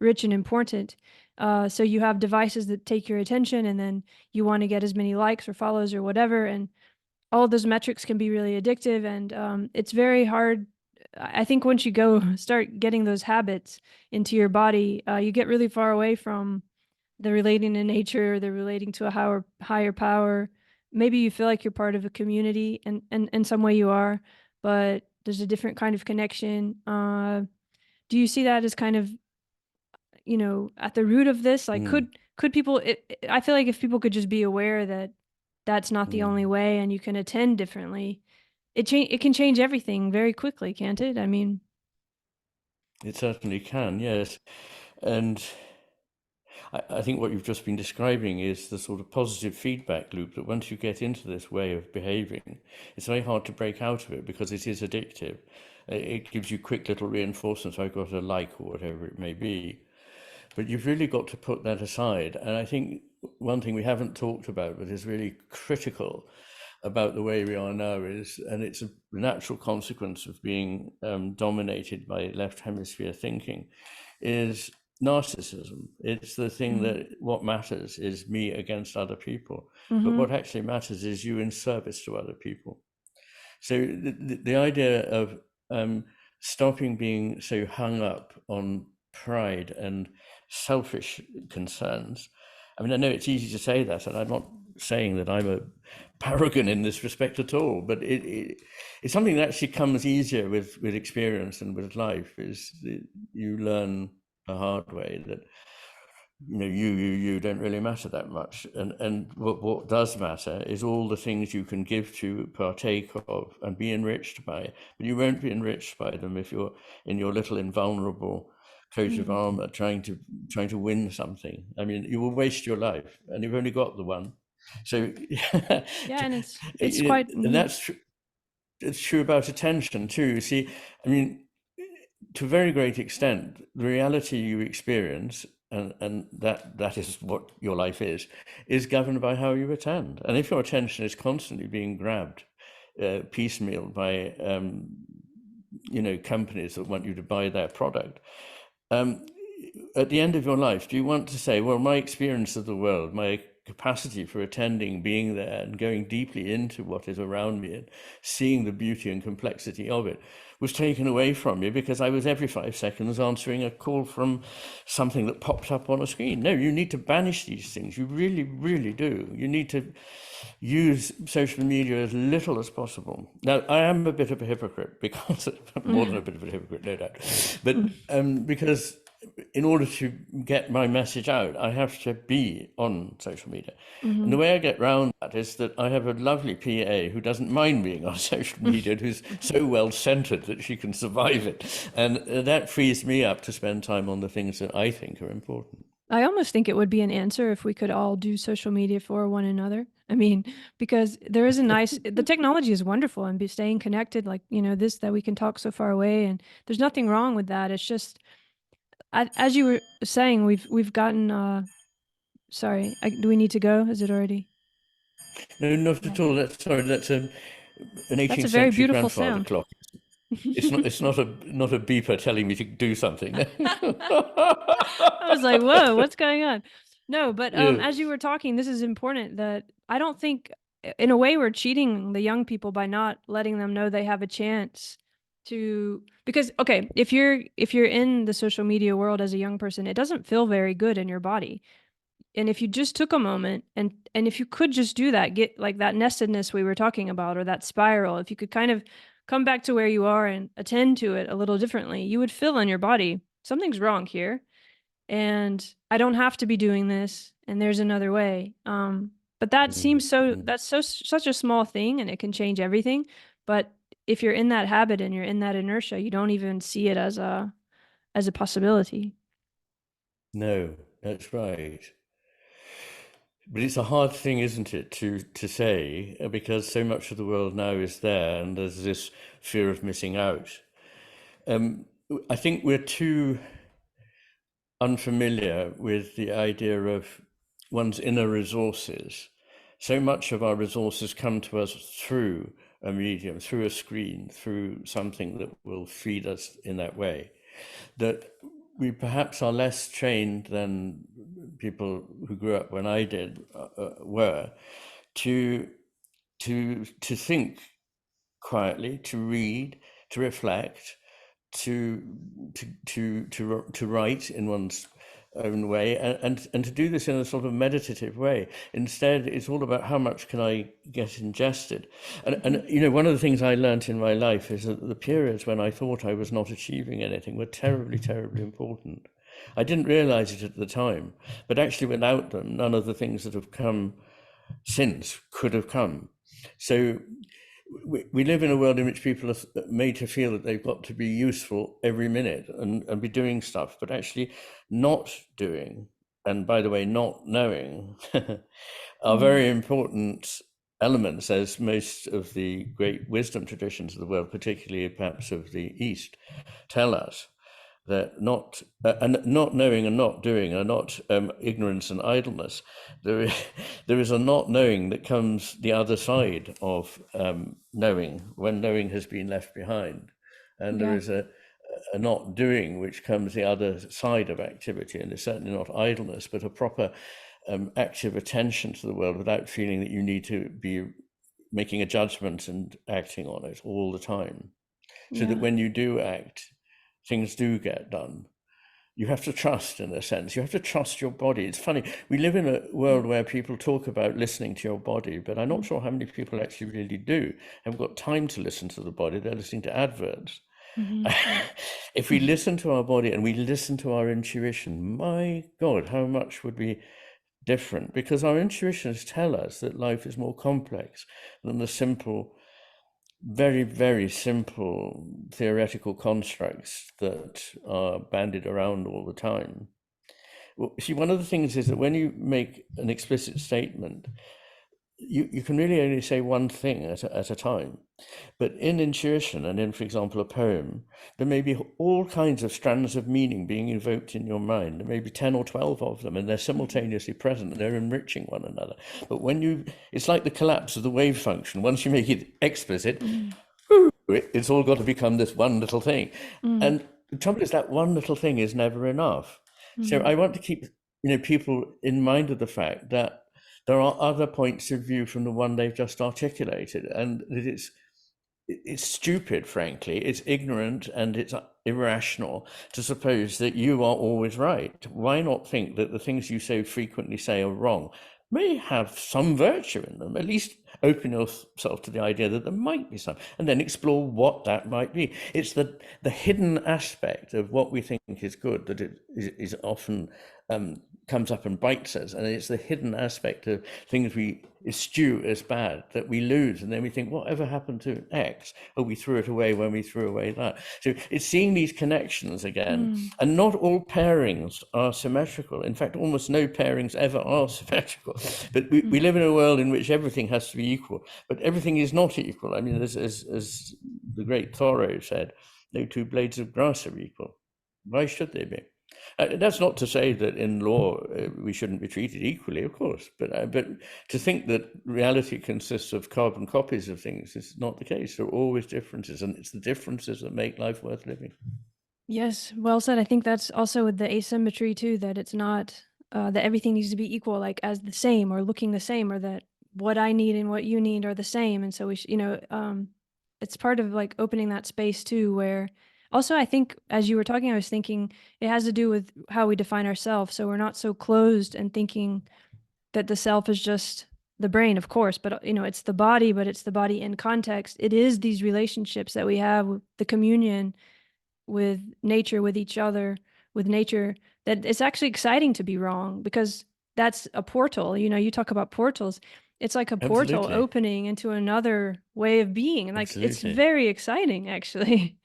rich and important. So you have devices that take your attention, and then you want to get as many likes or follows or whatever. And all of those metrics can be really addictive. And it's very hard. I think once you go start getting those habits into your body, you get really far away from the relating to nature, the relating to a higher power. Maybe you feel like you're part of a community, and in some way you are, but there's a different kind of connection. Do you see that as kind of, at the root of this? Like, could people? I feel like if people could just be aware that that's not the only way, and you can attend differently, it can change everything very quickly, can't it? I mean, It certainly can, yes. And I think what you've just been describing is the sort of positive feedback loop that once you get into this way of behaving, it's very hard to break out of it because it is addictive. It gives you quick little reinforcements. I've got a like or whatever it may be. But you've really got to put that aside. And I think one thing we haven't talked about, but is really critical about the way we are now is, and it's a natural consequence of being dominated by left hemisphere thinking, is narcissism. It's the thing that what matters is me against other people. But what actually matters is you in service to other people. So the idea of stopping being so hung up on pride and selfish concerns. I mean, I know it's easy to say that, and I'm not saying that I'm a paragon in this respect at all, but it's something that actually comes easier with experience and with life, is you learn the hard way that you don't really matter that much, and what does matter is all the things you can give to, partake of, and be enriched by. But you won't be enriched by them if you're in your little invulnerable coat of armor trying to win something. I mean, you will waste your life, and you've only got the one. So Yeah, and it's quite, and that's true. It's true about attention too. See, I mean, to a very great extent, the reality you experience, and that is what your life is governed by how you attend. And if your attention is constantly being grabbed piecemeal by companies that want you to buy their product, at the end of your life, do you want to say, well, my experience of the world, my capacity for attending, being there, and going deeply into what is around me and seeing the beauty and complexity of it, was taken away from me because I was every 5 seconds answering a call from something that popped up on a screen? No, you need to banish these things. You really, really do. You need to use social media as little as possible. Now, I am a bit of a hypocrite, because more than a bit of a hypocrite, no doubt, but because in order to get my message out, I have to be on social media. And the way I get around that is that I have a lovely PA who doesn't mind being on social media, who's so well centered that she can survive it. And that frees me up to spend time on the things that I think are important. I almost think it would be an answer if we could all do social media for one another. I mean, because there is the technology is wonderful, and be staying connected, like, that we can talk so far away, and there's nothing wrong with that. It's just, as you were saying, we've gotten, sorry, do we need to go? Is it already? No, not at all. Sorry, that's an That's a 18th very century beautiful grandfather sound. clock. It's not a beeper telling me to do something. I was like, whoa, what's going on? No, but Yeah. as you were talking, this is important, that I don't think, in a way, we're cheating the young people by not letting them know they have a chance to, because, okay, if you're in the social media world as a young person, it doesn't feel very good in your body. And if you just took a moment, and if you could just do that, get like that nestedness we were talking about, or that spiral, if you could kind of come back to where you are and attend to it a little differently, you would feel in your body, something's wrong here, and I don't have to be doing this, and there's another way. But that seems such a small thing, and it can change everything. But if you're in that habit and you're in that inertia, you don't even see it as a possibility. No, that's right. But it's a hard thing, isn't it, to say, because so much of the world now is there, and there's this fear of missing out. I think we're too unfamiliar with the idea of one's inner resources. So much of our resources come to us through a medium, through a screen, through something that will feed us in that way, that we perhaps are less trained than people who grew up when I did were to think quietly, to read, to reflect, to write in one's own way, and to do this in a sort of meditative way. Instead, it's all about how much can I get ingested. And one of the things I learned in my life is that the periods when I thought I was not achieving anything were terribly, terribly important. I didn't realize it at the time, but actually without them, none of the things that have come since could have come. So we live in a world in which people are made to feel that they've got to be useful every minute and be doing stuff, but actually not doing, and by the way, not knowing, are very important elements, as most of the great wisdom traditions of the world, particularly perhaps of the East, tell us that and not knowing and not doing are not ignorance and idleness. There is, there is a not knowing that comes the other side of knowing, when knowing has been left behind. And there is a not doing which comes the other side of activity, and it's certainly not idleness, but a proper active attention to the world without feeling that you need to be making a judgment and acting on it all the time. So that when you do act, things do get done. You have to trust, in a sense. You have to trust your body. It's funny, we live in a world where people talk about listening to your body, but I'm not sure how many people actually really do. Haven't got time to listen to the body. They're listening to adverts. If we listen to our body and we listen to our intuition, my God, how much would be different? Because our intuitions tell us that life is more complex than the simple, very, very simple theoretical constructs that are bandied around all the time. Well, see, one of the things is that when you make an explicit statement, you can really only say one thing at a time. But in intuition and in, for example, a poem, there may be all kinds of strands of meaning being invoked in your mind. There may be 10 or 12 of them, and they're simultaneously present, and they're enriching one another. But when it's like the collapse of the wave function. Once you make it explicit, it's all got to become this one little thing. And the trouble is that one little thing is never enough. So I want to keep people in mind of the fact that there are other points of view from the one they've just articulated, and that it's stupid, frankly. It's ignorant and it's irrational to suppose that you are always right. Why not think that the things you so frequently say are wrong may have some virtue in them? At least open yourself to the idea that there might be some, and then explore what that might be. It's the hidden aspect of what we think is good that it is often comes up and bites us, and it's the hidden aspect of things we eschew as bad that we lose, and then we think, whatever happened to X? Oh, we threw it away when we threw away that. So it's seeing these connections again. And not all pairings are symmetrical. In fact, almost no pairings ever are symmetrical. But we live in a world in which everything has to be equal, but everything is not equal. I mean, as the great Thoreau said, no two blades of grass are equal. Why should they be? That's not to say that in law we shouldn't be treated equally, of course, but to think that reality consists of carbon copies of things is not the case. There are always differences, and it's the differences that make life worth living. Yes, well said. I think that's also with the asymmetry too, that it's not that everything needs to be equal, like as the same or looking the same, or that what I need and what you need are the same. And so we it's part of like opening that space too, where also I think as you were talking, I was thinking it has to do with how we define ourselves. So we're not so closed and thinking that the self is just the brain, of course, but it's the body, but it's the body in context. It is these relationships that we have with the communion with nature, with each other, with nature, that it's actually exciting to be wrong, because that's a portal. You talk about portals. It's like a portal Absolutely. opening into another way of being. And like, it's Absolutely. very exciting, actually.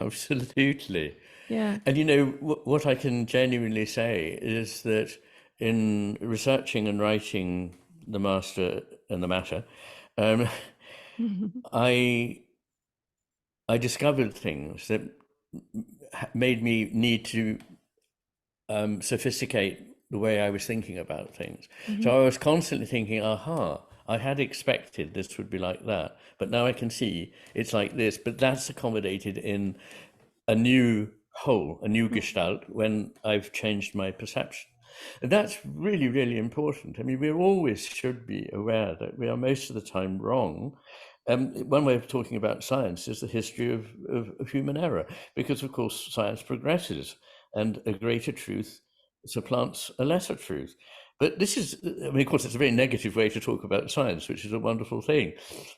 Absolutely. Yeah. And what I can genuinely say is that in researching and writing The Master and the Matter, I discovered things that made me need to sophisticate the way I was thinking about things. So I was constantly thinking, aha, I had expected this would be like that, but now I can see it's like this. But that's accommodated in a new whole, a new gestalt, when I've changed my perception. And that's really, really important. I mean, we always should be aware that we are most of the time wrong. One way of talking about science is the history of human error, because, of course, science progresses and a greater truth supplants a lesser truth. But this is, I mean, of course, it's a very negative way to talk about science, which is a wonderful thing.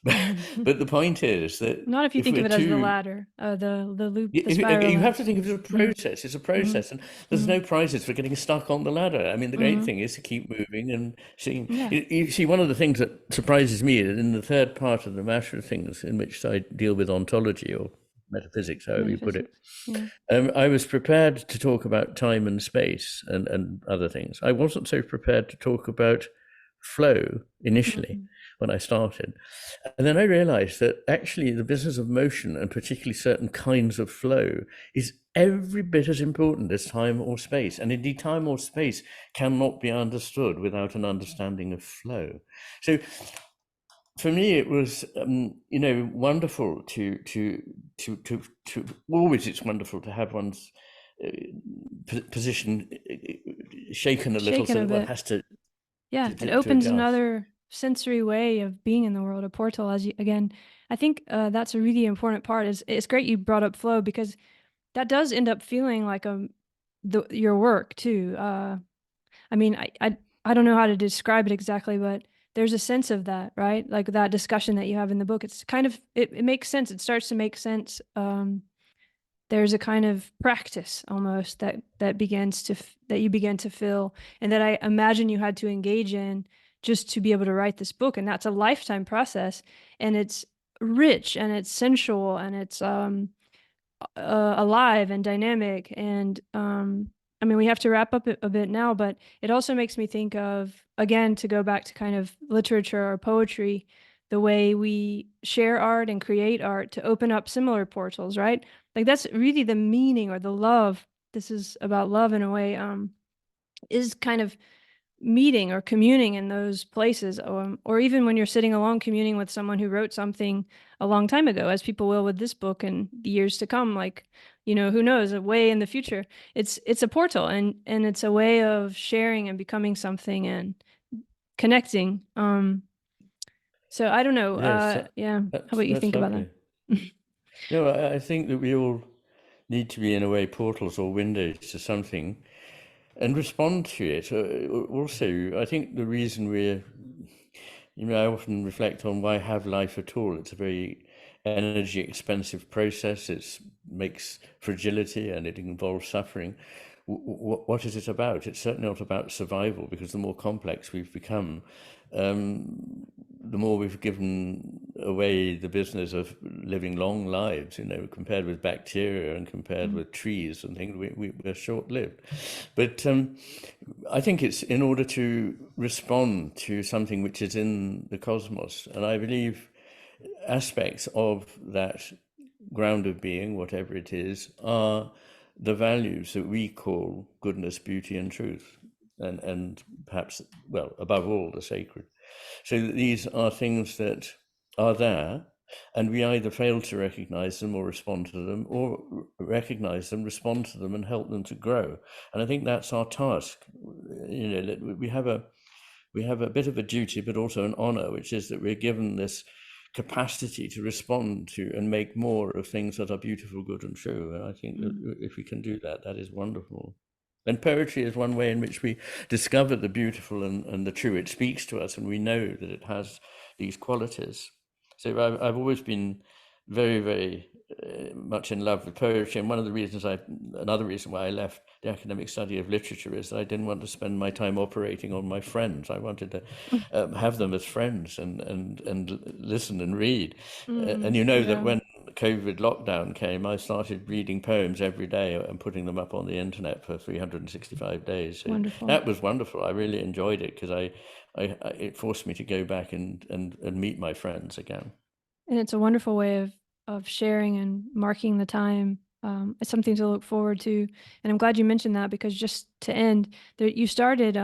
But the point is that Not if you if think of we're it as the too ladder, the loop, the you spiral. have to think of it as a process. It's a process, and there's no prizes for getting stuck on the ladder. I mean, the great thing is to keep moving and seeing. Yeah. You see, one of the things that surprises me is in the third part of the matter of things, in which I deal with ontology or metaphysics, however you put it. Metaphysics. Yeah. I was prepared to talk about time and space and other things. I wasn't so prepared to talk about flow initially. when I started. And then I realized that actually the business of motion, and particularly certain kinds of flow, is every bit as important as time or space. And indeed, time or space cannot be understood without an understanding of flow. So for me, it was, wonderful to always, it's wonderful to have one's position shaken a little, Shaken so a that one bit. has to Yeah, it to opens adjust. another sensory way of being in the world, a portal. Again, I think that's a really important part. It's great you brought up flow, because that does end up feeling like your work too. I mean, I don't know how to describe it exactly, but there's a sense of that, right? Like that discussion that you have in the book. It's kind of it makes sense. It starts to make sense. There's a kind of practice almost that you begin to feel, and that I imagine you had to engage in just to be able to write this book. And that's a lifetime process, and it's rich and it's sensual and it's alive and dynamic. And I mean, we have to wrap up a bit now, but it also makes me think of, again, to go back to kind of literature or poetry, the way we share art and create art to open up similar portals, right? Like that's really the meaning, or the love. This is about love in a way, is kind of meeting or communing in those places, or even when you're sitting alone communing with someone who wrote something a long time ago, as people will with this book and the years to come, like, who knows, a way in the future. It's a portal, and it's a way of sharing and becoming something and connecting. So I don't know. Yes, Yeah. How about you that's think about lovely. that? No, I think that we all need to be, in a way, portals or windows to something and respond to it. Also, I think the reason I often reflect on why have life at all. It's a very energy expensive process. It makes fragility and it involves suffering. What is it about? It's certainly not about survival, because the more complex we've become, the more we've given away the business of living long lives, compared with bacteria and compared with trees and things, we're short-lived. But I think it's in order to respond to something which is in the cosmos. And I believe aspects of that ground of being, whatever it is, are the values that we call goodness, beauty, and truth. And perhaps, well, above all, the sacred. So these are things that are there, and we either fail to recognize them or respond to them, or recognize them, respond to them, and help them to grow. And I think that's our task. We have a bit of a duty, but also an honor, which is that we're given this capacity to respond to and make more of things that are beautiful, good, and true. And I think that if we can do that, that is wonderful. And poetry is one way in which we discover the beautiful and the true. It speaks to us, and we know that it has these qualities. So I've always been very, very much in love with poetry. And another reason why I left the academic study of literature is that I didn't want to spend my time operating on my friends. I wanted to have them as friends and listen and read. And that Yeah. when COVID lockdown came, I started reading poems every day and putting them up on the internet for 365 days. So Wonderful. that was wonderful. I really enjoyed it, because it forced me to go back and meet my friends again. And it's a wonderful way of sharing and marking the time. It's something to look forward to. And I'm glad you mentioned that, because just to end, you started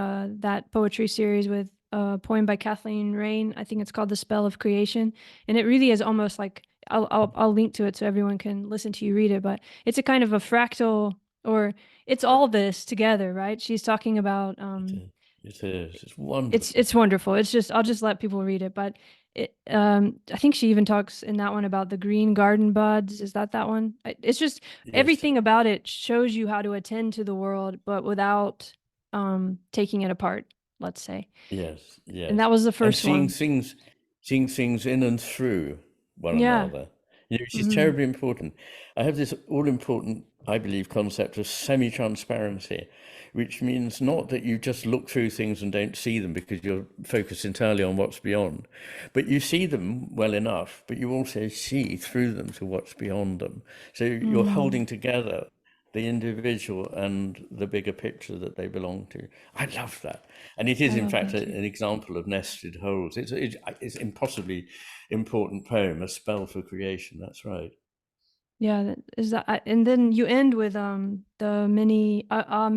that poetry series with a poem by Kathleen Raine. I think it's called The Spell of Creation. And it really is almost like, I'll link to it so everyone can listen to you read it, but it's a kind of a fractal, or it's all this together, right? She's talking about It is. It's wonderful. it's wonderful. It's just, I'll just let people read it, but I think she even talks in that one about the green garden buds. Is that one? It's just Yes, everything about it shows you how to attend to the world, but without taking it apart, let's say. yes, And yes. that was the And first one. seeing things in and through one Yeah. another, which is terribly important. I have this all important, I believe, concept of semi-transparency, which means not that you just look through things and don't see them because you're focused entirely on what's beyond, but you see them well enough, but you also see through them to what's beyond them. So you're holding together the individual and the bigger picture that they belong to. I love that. And it is, I in love fact, that too. an example of nested holes. It's impossibly important poem, A Spell for Creation. That's right. Yeah, is that, and then you end with the many are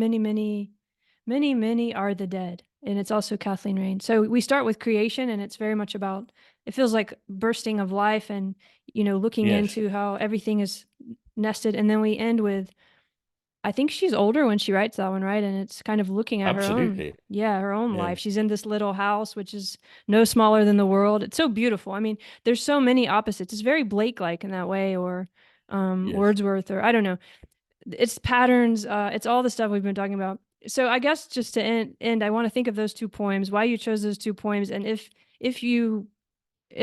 the dead, and it's also Kathleen Raine. So we start with creation, and it's very much about, it feels like bursting of life, and looking Yes, into how everything is nested, and then we end with, I think she's older when she writes that one, right? And it's kind of looking at her own, absolutely. yeah, her own Yeah. life. She's in this little house, which is no smaller than the world. It's so beautiful. I mean, there's so many opposites. It's very Blake-like in that way, or Yes. Wordsworth, or I don't know. It's patterns. It's all the stuff we've been talking about. So I guess just to end, I want to think of those two poems, why you chose those two poems, and if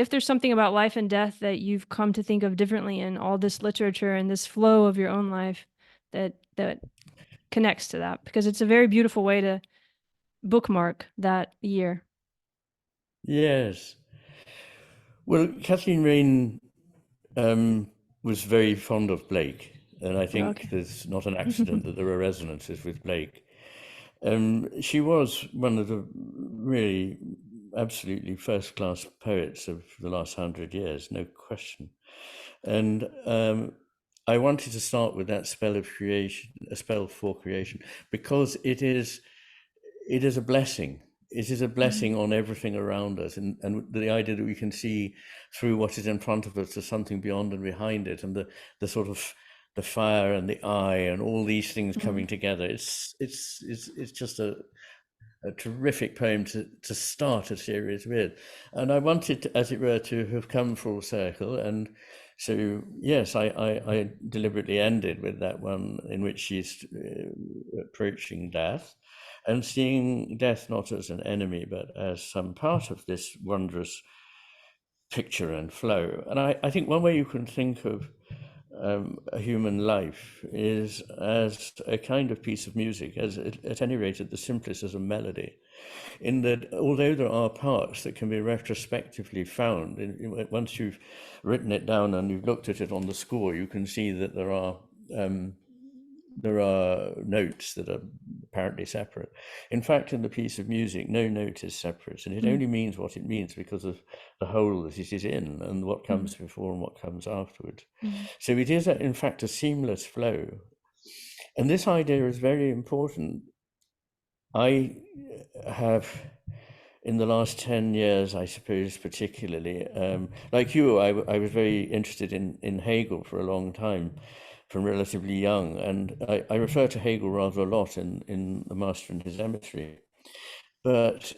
there's something about life and death that you've come to think of differently in all this literature and this flow of your own life that connects to that, because it's a very beautiful way to bookmark that year. Yes. Well, Kathleen Raine was very fond of Blake, and I think Okay. there's not an accident that there are resonances with Blake. She was one of the really absolutely first-class poets of the last 100 years, no question. And I wanted to start with that spell of creation, a spell for creation, because it is a blessing. It is a blessing on everything around us, and the idea that we can see through what is in front of us to something beyond and behind it, and the sort of the fire and the eye and all these things coming together. It's just a terrific poem to start a series with. And I wanted, as it were, to have come full circle. And so, yes, I deliberately ended with that one in which she's approaching death and seeing death not as an enemy, but as some part of this wondrous picture and flow. And I think one way you can think of a human life is as a kind of piece of music, as at any rate at the simplest as a melody, in that although there are parts that can be retrospectively found, once you've written it down and you've looked at it on the score, you can see that there are notes that are apparently separate. In fact, in the piece of music, no note is separate, and it only means what it means because of the whole that it is in and what comes before and what comes afterwards. So it is, in fact, a seamless flow. And this idea is very important. I have, in the last 10 years, I suppose, particularly, like you, I was very interested in Hegel for a long time, from relatively young. And I refer to Hegel rather a lot in The Master and His Asymmetry. But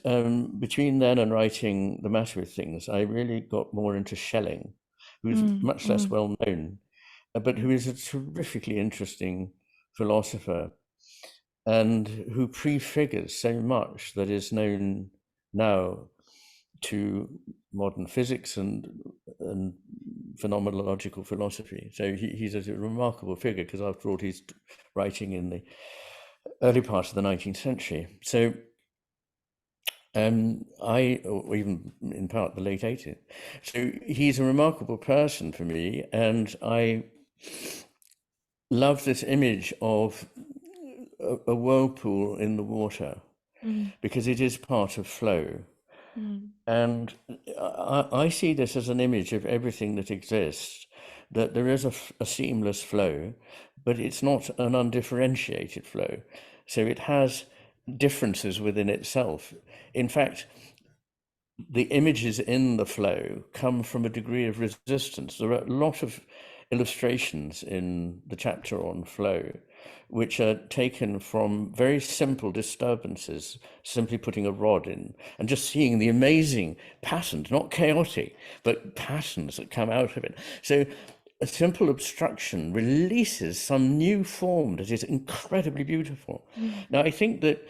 between then and writing The Matter with Things, I really got more into Schelling, who's much less well known, but who is a terrifically interesting philosopher and who prefigures so much that is known now to modern physics and phenomenological philosophy. So he's a remarkable figure because, after all, he's writing in the early part of the 19th century. So or even in part the late 18th. So he's a remarkable person for me, and I love this image of a whirlpool in the water because it is part of flow. And I see this as an image of everything that exists, that there is a seamless flow, but it's not an undifferentiated flow. So it has differences within itself. In fact, the images in the flow come from a degree of resistance. There are a lot of illustrations in the chapter on flow, which are taken from very simple disturbances, simply putting a rod in and just seeing the amazing patterns, not chaotic, but patterns that come out of it. So a simple obstruction releases some new form that is incredibly beautiful. Now, I think that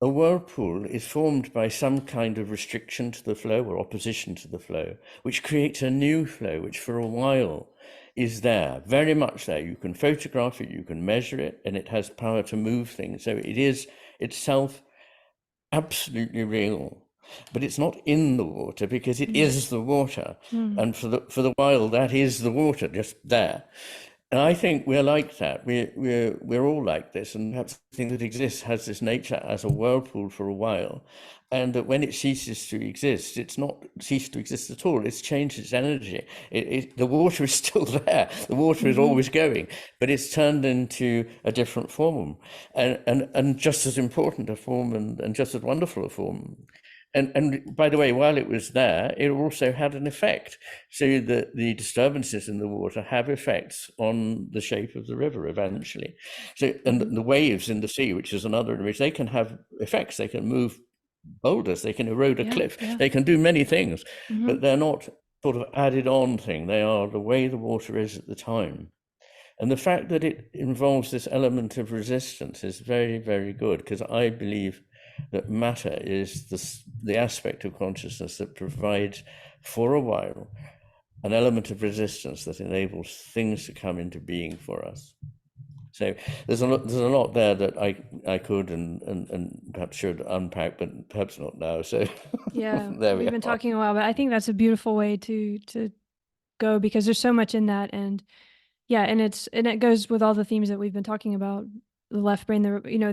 a whirlpool is formed by some kind of restriction to the flow or opposition to the flow, which creates a new flow, which for a while is there, very much there. You can photograph it, you can measure it, and it has power to move things. So it is itself absolutely real. But it's not in the water because it is the water. And for the while, that is the water, just there. And I think we're like that. We're all like this, and perhaps the thing that exists has this nature as a whirlpool for a while, and that when it ceases to exist, it's not ceased to exist at all. It's changed its energy. The water is still there. The water is Hmm. always going, but it's turned into a different form, and just as important a form, and just as wonderful a form. And by the way, while it was there, it also had an effect. So that the disturbances in the water have effects on the shape of the river eventually. So, and Hmm. the waves in the sea, which is another image, they can have effects. They can move boulders, they can erode a Yeah, cliff, yeah. they can do many things, Hmm. but they're not sort of added on thing. They are the way the water is at the time. And the fact that it involves this element of resistance is very, very good, because I believe that matter is the aspect of consciousness that provides, for a while, an element of resistance that enables things to come into being for us. So there's a lot there that I could and perhaps should unpack, but perhaps not now. So Yeah, there we we've been are. talking a while, but I think that's a beautiful way to go because there's so much in that, and yeah, and it goes with all the themes that we've been talking about, the left brain,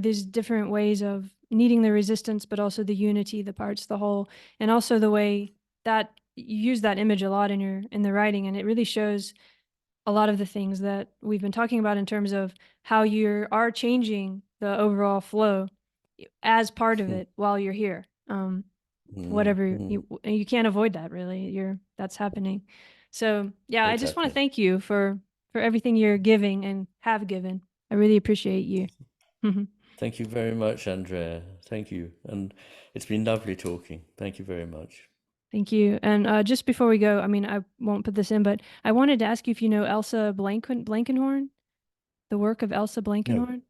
these different ways of needing the resistance, but also the unity, the parts, the whole, and also the way that you use that image a lot in the writing, and it really shows a lot of the things that we've been talking about in terms of how you are changing the overall flow as part of it while you're here. Whatever you can't avoid that really. That's happening. So yeah, I just want to Exactly. thank you for everything you're giving and have given. I really appreciate you. Thank you very much, Andrea. Thank you. And it's been lovely talking. Thank you very much. Thank you. And just before we go, I mean, I won't put this in, but I wanted to ask you if you know Elsa Blankenhorn, the work of Elsa No, Blankenhorn.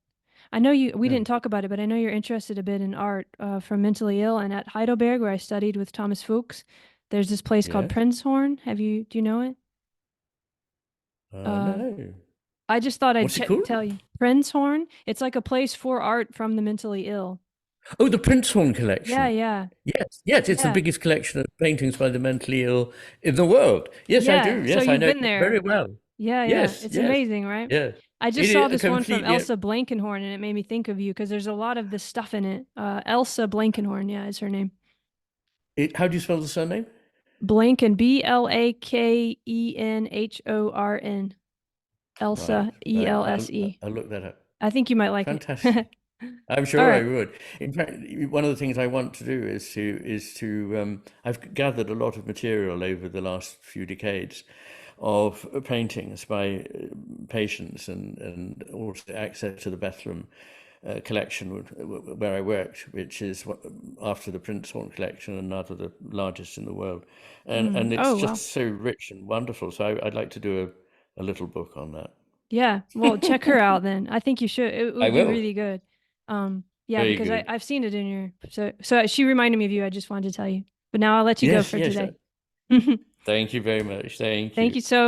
I know we no. didn't talk about it, but I know you're interested a bit in art from mentally ill. And at Heidelberg, where I studied with Thomas Fuchs, there's this place called Yes? Prinzhorn. Do you know it? Uh, No. I just thought I'd What's it called? tell you. Prinzhorn. It's like a place for art from the mentally ill. Oh, the Prinzhorn Yeah, collection. yeah, Yes, yes, it's the yeah, biggest collection of paintings by the mentally ill in the world. Yes, I yeah. do. So Yes, I you've know been it very there. well. Yeah, yeah. Yes, It's yes, amazing, right? yes. I It just saw is a this one from completely. Elsa Blankenhorn, and it made me think of you because there's a lot of this stuff in it. Elsa Blankenhorn, yeah, is her name. How do you spell the surname? Blanken, Blakkenhorn. Right, Elsa, right. I'll, Else. I'll look that up. I think you might like it. Fantastic. I'm All sure I right. would. In fact, one of the things I want to do is to I've gathered a lot of material over the last few decades of paintings by patients and also access to the Bethlehem collection where I worked, which is after the Prinzhorn collection, another the largest in the world, and it's Oh, wow. just so rich and wonderful. So I'd like to do a little book on that. Yeah. Well, check her out then. I think you should. It I would be will. really good. Yeah, Very because good. I've seen it in your so she reminded me of you. I just wanted to tell you. But now I'll let you go Yes, for yes. today. Thank you very much. Thank Thank you. you so